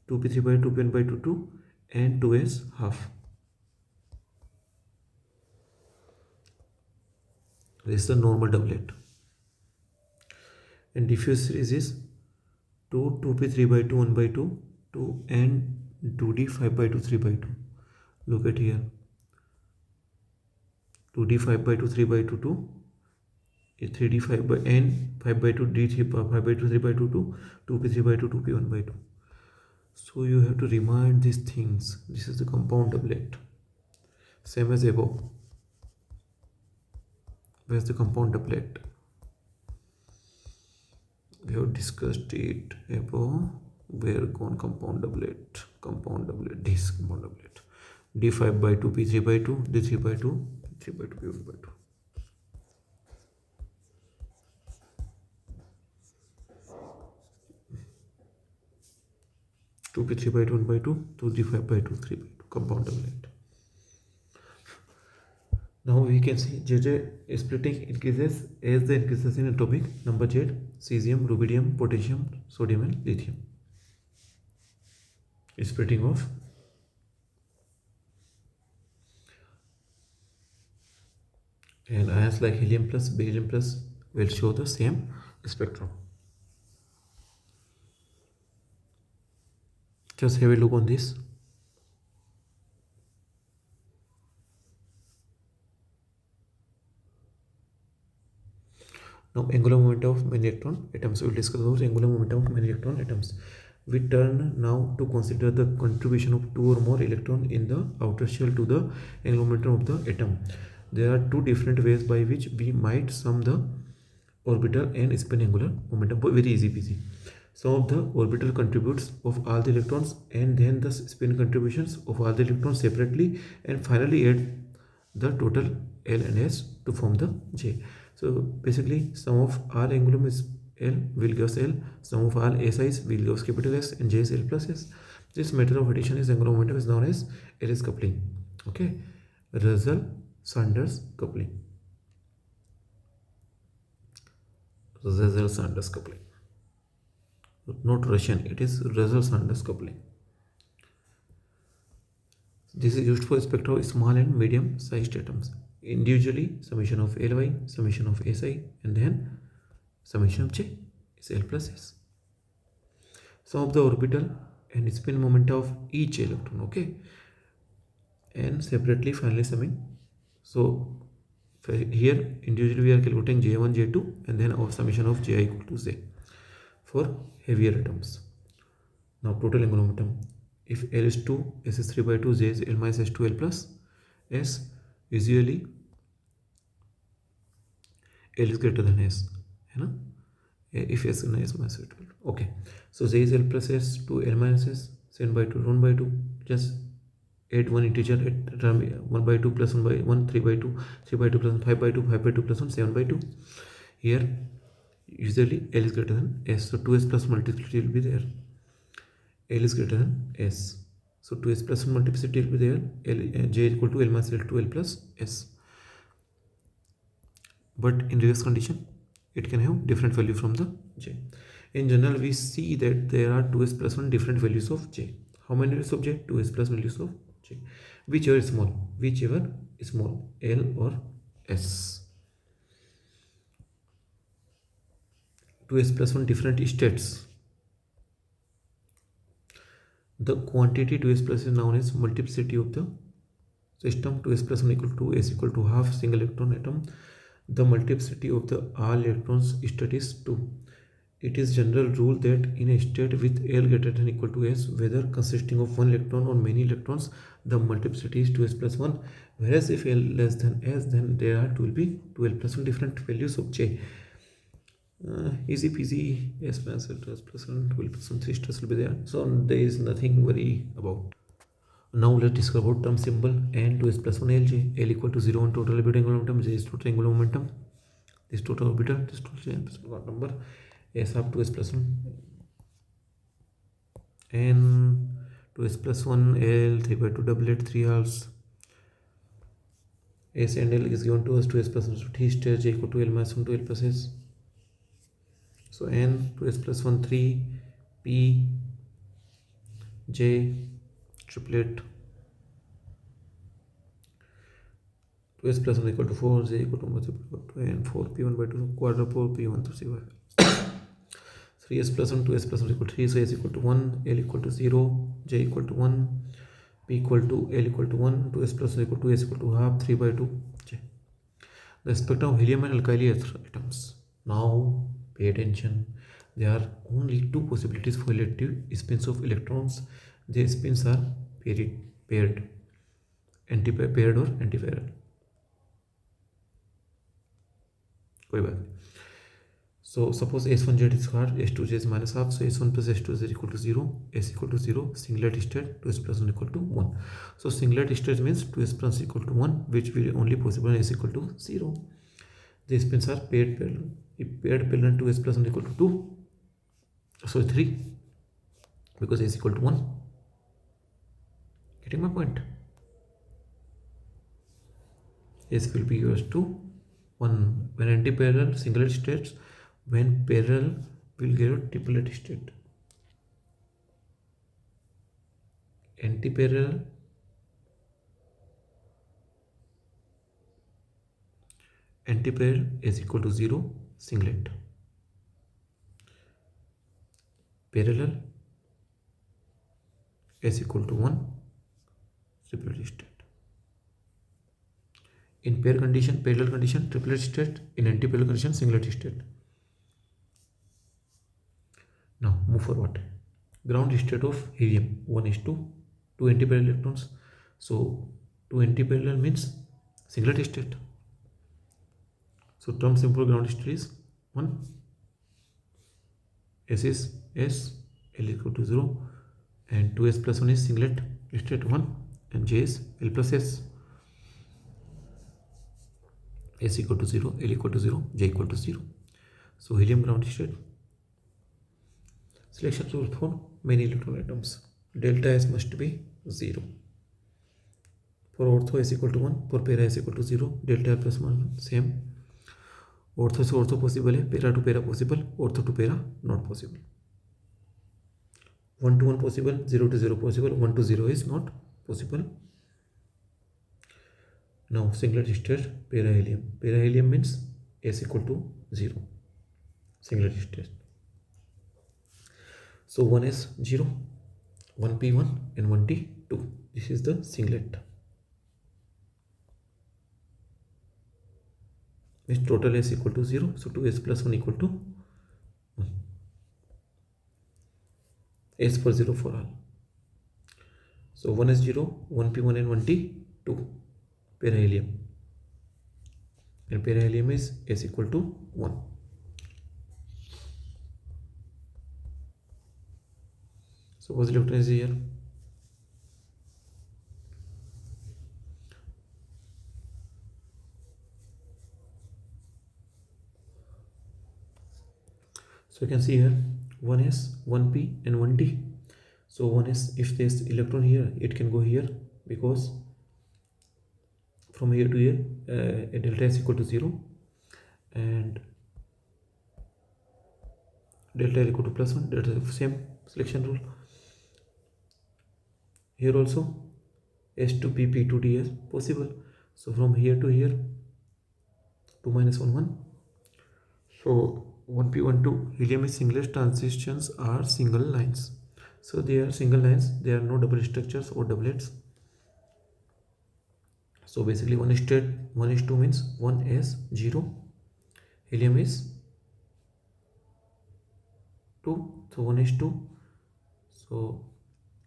2p 3 by 2, 2p 1 by 2 to, and 2s half. This is the normal doublet. And diffuse series is 2, 2p 3 by 2, 1 by 2, 2, and 2d 5 by 2, 3 by 2. Look at here. 2d 5 by 2, 3 by 2 to 3d 5 by n 5 by 2 d 3 5 by 2 3 by 2 to 2p 3 by 2 2p 1 by 2. So you have to remind these things. This is the compound doublet, same as above. Where's the compound doublet? We have discussed it above. Where gone compound doublet? Compound doublet, this compound doublet. d5 by 2 p3 by 2 d3 by 2 3 by 2 p1 by 2. Two p 3 by 2 1 by 2 2d5 by 2 3 by 2 compound doublet. Now we can see JJ splitting increases as the increases in atomic number Z: cesium, rubidium, potassium, sodium, and lithium. Splitting of and ions like helium plus, beryllium plus will show the same spectrum. Just have a look on this. Now angular momentum of many electron atoms. We will discuss about angular momentum of many electron atoms. We turn now to consider the contribution of two or more electrons in the outer shell to the angular momentum of the atom. There are two different ways by which we might sum the orbital and spin angular momentum. Very easy peasy. Some of the orbital contributes of all the electrons, and then the spin contributions of all the electrons separately, and finally add the total L and S to form the J. So basically sum of all angular is L will give us L, sum of all SIs will give us capital S, and J is L plus S. This method of addition is angular momentum is known as Ellis coupling. Okay, Russell-Saunders coupling. Russell-Saunders coupling. Not Russian, it is Russell-Saunders coupling. This is used for spectra of small and medium sized atoms. Individually, summation of Ly, summation of Si, and then summation of J is L plus S. Sum of the orbital and spin moment of each electron, okay, and separately finally summing. So here individually we are calculating J1, J2, and then our summation of Ji equal to Z for heavier atoms. Now total angular momentum, if L is 2, S is 3 by 2, J is L minus S2 L plus S. Usually L is greater than S, है ना? If S is S minus S2. Okay, so J is L plus S to L minus S, 7 by 2, 1 by 2. Just add one integer at 1 by 2 plus 1 by 1, 3 by 2, 3 by 2 plus 1, 5 by 2, 5 by 2 plus 1, 7 by 2. Here usually L is greater than S, so 2S plus multiplicity will be there. L is greater than S, so 2S plus 1 multiplicity will be there. J equal to L minus L to L plus S. But in reverse condition, it can have different value from the j. In general, we see that there are 2s plus 1 different values of j. How many values of j? 2s plus values of j. Whichever is small, L or S. 2s plus 1 different states. The quantity 2s plus is known as multiplicity of the system. 2s plus 1 equal to s equal to half single electron atom. The multiplicity of the all electrons state is 2. It is general rule that in a state with L greater than equal to S, whether consisting of one electron or many electrons, the multiplicity is 2s plus 1. Whereas if L less than S, then there will be 2L plus 1 different values of J. Easy peasy, S plus 1, 12 plus 1, 3 stress will be there. So there is nothing worry about. Now let's discuss about term symbol and 2s plus 1 Lj. L equal to 0 on total orbital angular momentum, J is total angular momentum. This total orbital, this total J plus number. S of 2s plus 1 and 2s plus 1 L 3 by 2 doublet 3 halves. S and L is given to us 2s plus 1, so T star J equal to L minus 1 to L plus S. So N 2s plus 1 3 P J triplet 2s plus 1 equal to 4 J equal to multiple to N 4 P1 by 2 quarter 4 P1 to C by 3s plus 1 2s plus 1 equal to 3, so s equal to 1, L equal to 0, j equal to 1, p equal to L equal to 1, 2s plus 1 equal to s equal to half 3 by 2 j. The spectrum of helium and alkyl atoms. Now pay attention, there are only two possibilities for relative spins of electrons. Their spins are paired, paired or antiparallel. कोई बात नहीं. So suppose S1z is hard, S2z is minus half, so S1 plus S2z is equal to 0, S equal to 0, singlet state 2s plus 1 equal to 1. So singlet state means 2s plus equal to 1, which will only possible when S equal to 0. The spins are paired parallel. If paired parallel 2s plus 1 equal to 2, so 3, because S equal to 1. Getting my point? S will be equals to 1 when anti-parallel singlet states. When parallel will get a triplet state. Antiparallel is equal to 0 singlet. Parallel is equal to 1 triplet state. In pair condition, parallel condition, triplet state. In antiparallel condition, singlet state. Now move forward. Ground state of helium 1s2, 2 antiparallel electrons. So 2 antiparallel means singlet state. So term simple ground state is 1. S is S, L equal to 0, and 2s plus 1 is singlet state 1, and J is L plus S. S equal to 0, L equal to 0, J equal to 0. So helium ground state. Selection source for many electron atoms. Delta S must be 0. For ortho S equal to 1, for para S equal to 0, delta L plus 1 same. Ortho से ortho possible है, para to para possible, ortho to para not possible. 1 to 1 possible, 0 to 0 possible, 1 to 0 is not possible. Now singlet state perihelium. Perihelium means S equal to 0. Singlet state. So 1 is 0, 1p1 and 1t2. This is the singlet. Means total S equal to 0. So 2s plus 1 equal to 1. S for 0 for all. So 1 is 0, 1p1 and 1t2. Perihelium. And perihelium is S equal to 1. Suppose electron is here. So you can see here 1s, 1p and 1t. So 1s, if there's electron here, it can go here, because from here to here, delta S equal to 0, and delta L equal to plus 1, delta same selection rule. Here also S to P, P to D is possible. So from here to here 2 minus 1 1. So 1p 1 2 helium is singlet transitions are single lines. So they are single lines, there are no double structures or doublets. So basically 1 state 1 is 2 means 1 is 0, helium is 2, so 1 is 2. So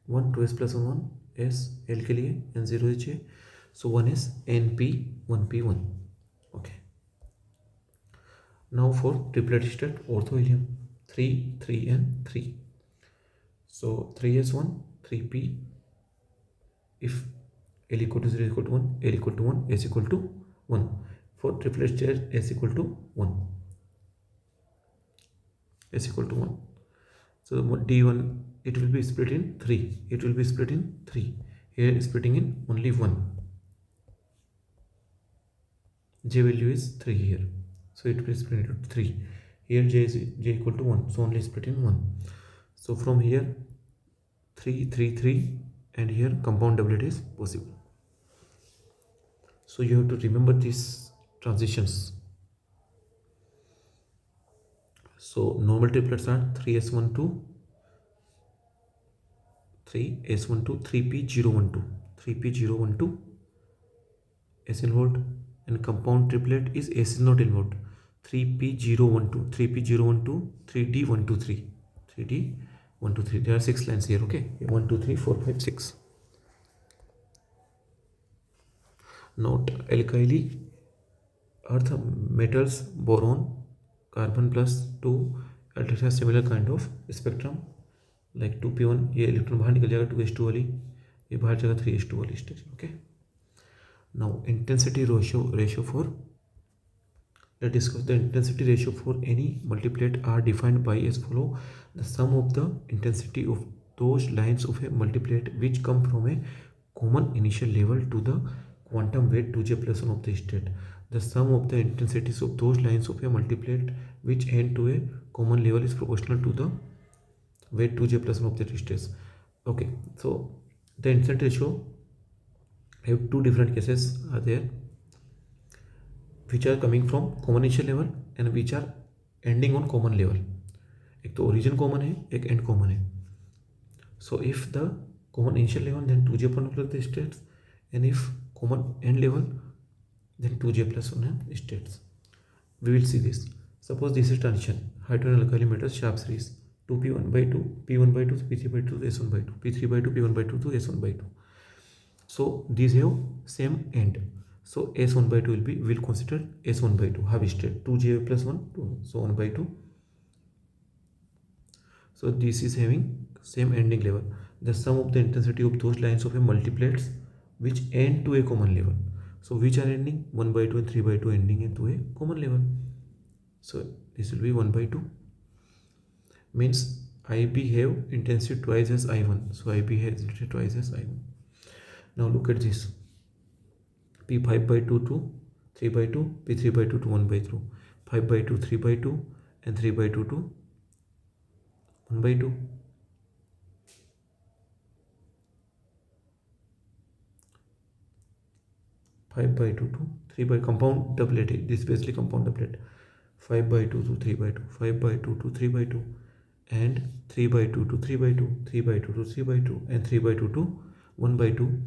1 2s plus 1 1 s L के लिए n 0 is J. So 1 is np 1p 1. Okay. Now for triplet state ortho helium 3 3 and 3. So 3s1 3p if L equal to 0 equal to 1, L equal to 1, S equal to 1. For triplet state S equal to 1, S equal to 1. So D1 it will be split in 3, it will be split in 3. Here splitting in only 1. J value is 3 here, so it will be split into 3. Here J equal to 1, so only split in 1. So from here 3 3 3 and here compound doublet is possible. So you have to remember these transitions. So normal triplets are 3s12 3s12 3p012 3p012 s involved, and compound triplet is s is not involved 3p012 3p012 3d123 3d123. There are 6 lines here. Okay, 1 2 3 4 5 6. Note alkali earth metals boron carbon plus 2 ultra similar kind of spectrum like 2p1. ये electron बाहर निकल जाएगा 2s2 वाली, ये बाहर जाएगा 3s2 वाली stage. Okay. Now intensity ratio for, let's discuss the intensity ratio for any multiplet are defined by as follow: the sum of the intensity of those lines of a multiplet which come from a common initial level to the quantum weight 2j plus 1 of the state. The sum of the intensities of those lines of a multiplet which end to a common level is proportional to the weight 2j plus 1 of the states. Okay, so the intensity ratio have two different cases are there which are coming from common initial level and which are ending on common level. एक तो origin common है, एक end common है. So if the common initial level then 2j plus the states, and if common end level then 2j plus 1 states. We will see this. Suppose this is transition hydrogen alkali metals sharp series 2p1 by 2 p1 by 2 p3 by 2 s1 by 2 p3 by 2 p1 by 2 to s1 by 2. So these have same end. So s1 by 2 will be, will consider s1 by 2 half state 2j plus 1 2, so 1 by 2. So this is having same ending level. The sum of the intensity of those lines of a multiplets which end to a common level. So which are ending 1 by 2 and 3 by 2 ending into a common level. So this will be 1 by 2. Means IB have intensity twice as I1. So IB has intensity twice as I1. Now look at this. P5 by 2 to 3 by 2, P3 by 2 to 1 by 2, 5 by 2 3 by 2 and 3 by 2 to 1 by 2. Five by 2 to 3 by compound doublet. This is basically compound doublet. 5 by 2 to 3 by 2, 5 by 2 to 3 by 2, and 3 by 2 to 3 by 2, 3 by 2 to 3 by 2, and 3 by 2 to 1 by 2,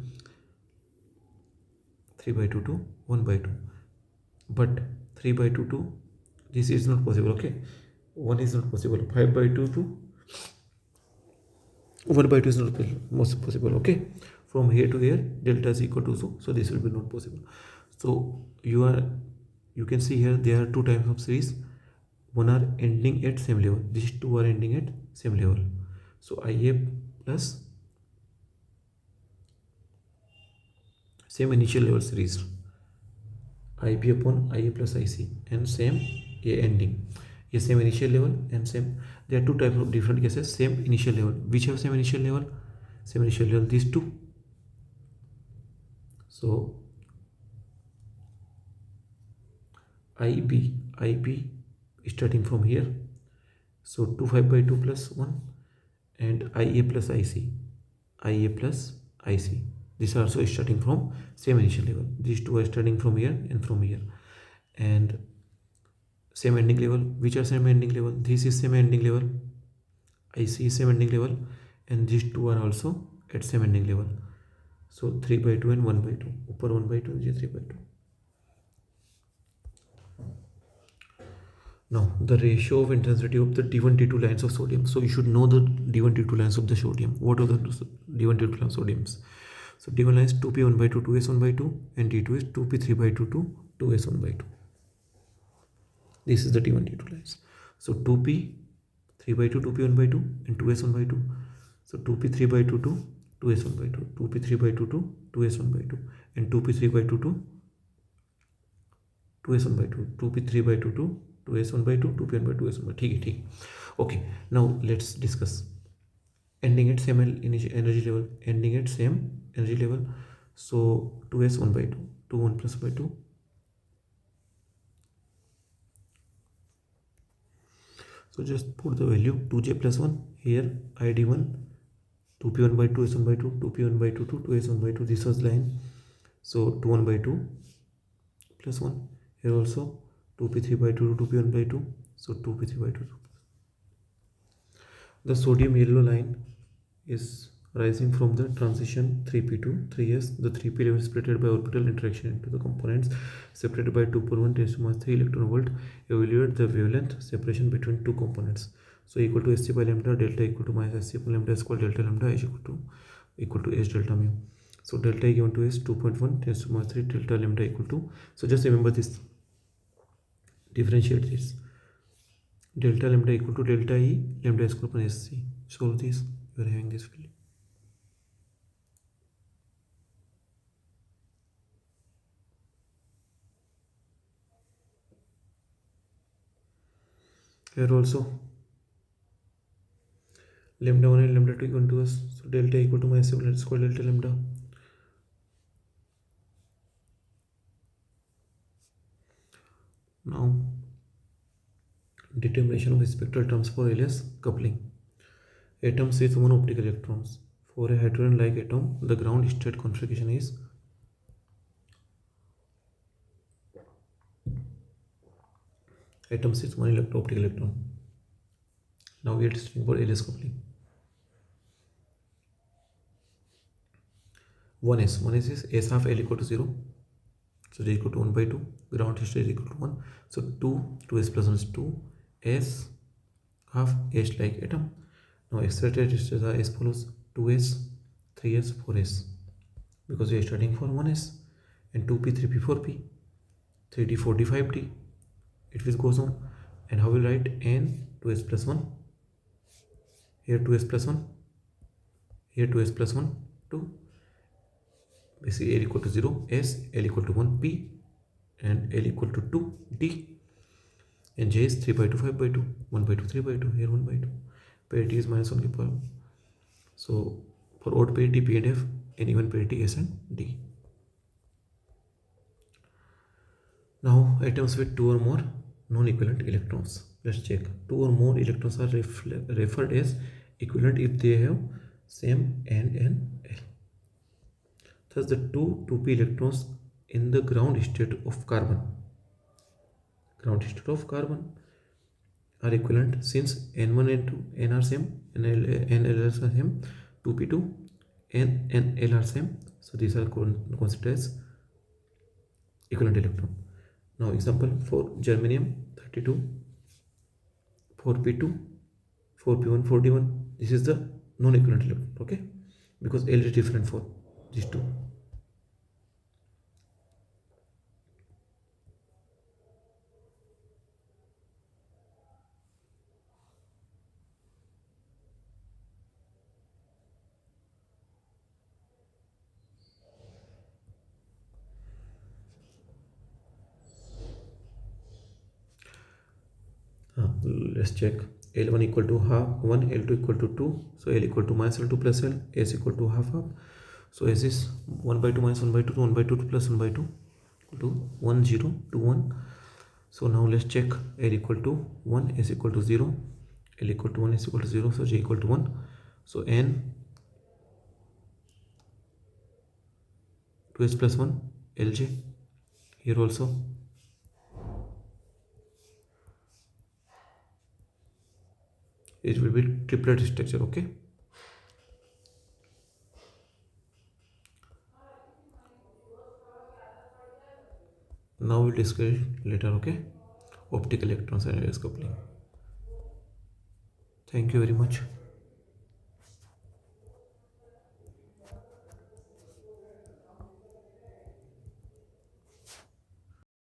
3 by 2 to 1 by 2. But 3 by 2 to this is not possible. Okay, 1 is not possible. 5 by 2 to 1 by 2 is not most possible. Okay, from here to here delta is equal to 2, so this will be not possible. So you can see here there are two types of series. One are ending at same level, these two are ending at same level. So IA plus same initial level series, IB upon IA plus IC, and same A ending. Yes, same initial level and same. There are two types of different cases. Same initial level. Which have same initial level? Same initial level. These two. So IB starting from here, So 2 5 by 2 plus 1, and IA plus IC, IA plus IC. These are also starting from same initial level. These two are starting from here and from here, and same ending level. Which are same ending level? This is same ending level. IC is same ending level, and these two are also at same ending level. So 3 by 2 and 1 by 2. Upper 1 by 2, and 3 by 2. Now the ratio of intensity of the D1 D2 lines of sodium. So you should know the D1 D2 lines of the sodium. What are the D1 D2 lines of sodiums? So D1 line is 2p 1 by 2 2s 1 by 2, and D2 is 2p 3 by 2 2s 1 by 2. This is the D1 D2 lines. So 2p 3 by 2 2p 1 by 2, and 2s 1 by 2. So 2p 3 by 2 2s 1 by 2, 2p 3 by 2 2s 1 by 2, and 2p 3 by 2 2s 1 by 2, 2p 3 by 2 2s 1 by 2, 2p 1 by 2s 1 by 2. ठीक है. Okay, now let's discuss ending at same energy level. Ending at same energy level. So 2s 1 by 2, 2 1 plus by 2. So just put the value 2j plus 1 here. ID1 2p 1 by 2 s 1 by 2, 2p 1 by 2 2s 1 by 2. This was line. So 2 1 by 2 plus 1. Here also 2p 3 by 2 2p 1 by 2. So 2p 3 by 2. The sodium yellow line is rising from the transition 3p to 3s. The 3p level is separated by orbital interaction into the components separated by 2 per 1 10 to minus 3 electron volt. Evaluate the wavelength separation between two components. So equal to SC by lambda, delta equal to minus SC upon lambda square, delta lambda is equal to H delta mu. So delta is given to is 2.1 10 to minus 3, delta lambda equal to. So just remember this, differentiate this. Delta lambda equal to delta E lambda square upon SC. Solve this, you are having this value. Here also lambda 1 and lambda 2 equal to us. So delta equal to minus square delta lambda. Now determination of spectral terms for LS coupling. Atoms with 1 optical electrons. For a hydrogen-like atom, the ground state configuration is atoms with 1 optical electron. Now we are testing for LS coupling. 1s is s half L equal to 0. So J equal to 1 by 2. Ground state is equal to 1. So 2s plus 1 is 2. S half H like atom. Now excited registers are as follows: 2s, 3s, 4s, because we are starting for 1s, and 2p, 3p, 4p, 3d, 4d, 5d. It will goes on, and how will write n 2s plus 1. Here 2s plus 1. Here 2s plus 1 2. Basically L equal to 0 S, L equal to 1 P, and L equal to 2 D. And J is 3 by 2 5 by 2 1 by 2 3 by 2. Here 1 by 2. Parity is minus 1 power. So for odd parity P and F, and even parity S and D. Now atoms with 2 or more non-equivalent electrons. Let's check. 2 or more electrons are referred as equivalent if they have same N and L. Thus the two 2p electrons in the ground state of carbon are equivalent, since n1 and 2 n are same, n l are same, 2p2 n and l are same. So these are considered as equivalent electron. Now example for germanium 32, 4p2, 4p1, 4d1. This is the non-equivalent electron, okay, because L is different for these two. Let's check. L1 equal to half 1, L2 equal to 2. So L equal to minus L2 plus L, S equal to half. So S is 1 by 2 minus 1 by 2, 1 by 2 plus 1 by 2 equal to 1 0 2 1. So now let's check. L equal to 1, S equal to 0, L equal to 1 is equal to 0, so J equal to 1. So N 2s plus 1 Lj. Here also it will be triplet structure. Okay, now we'll discuss it later. Okay, optical electron synthesis coupling. Thank you very much.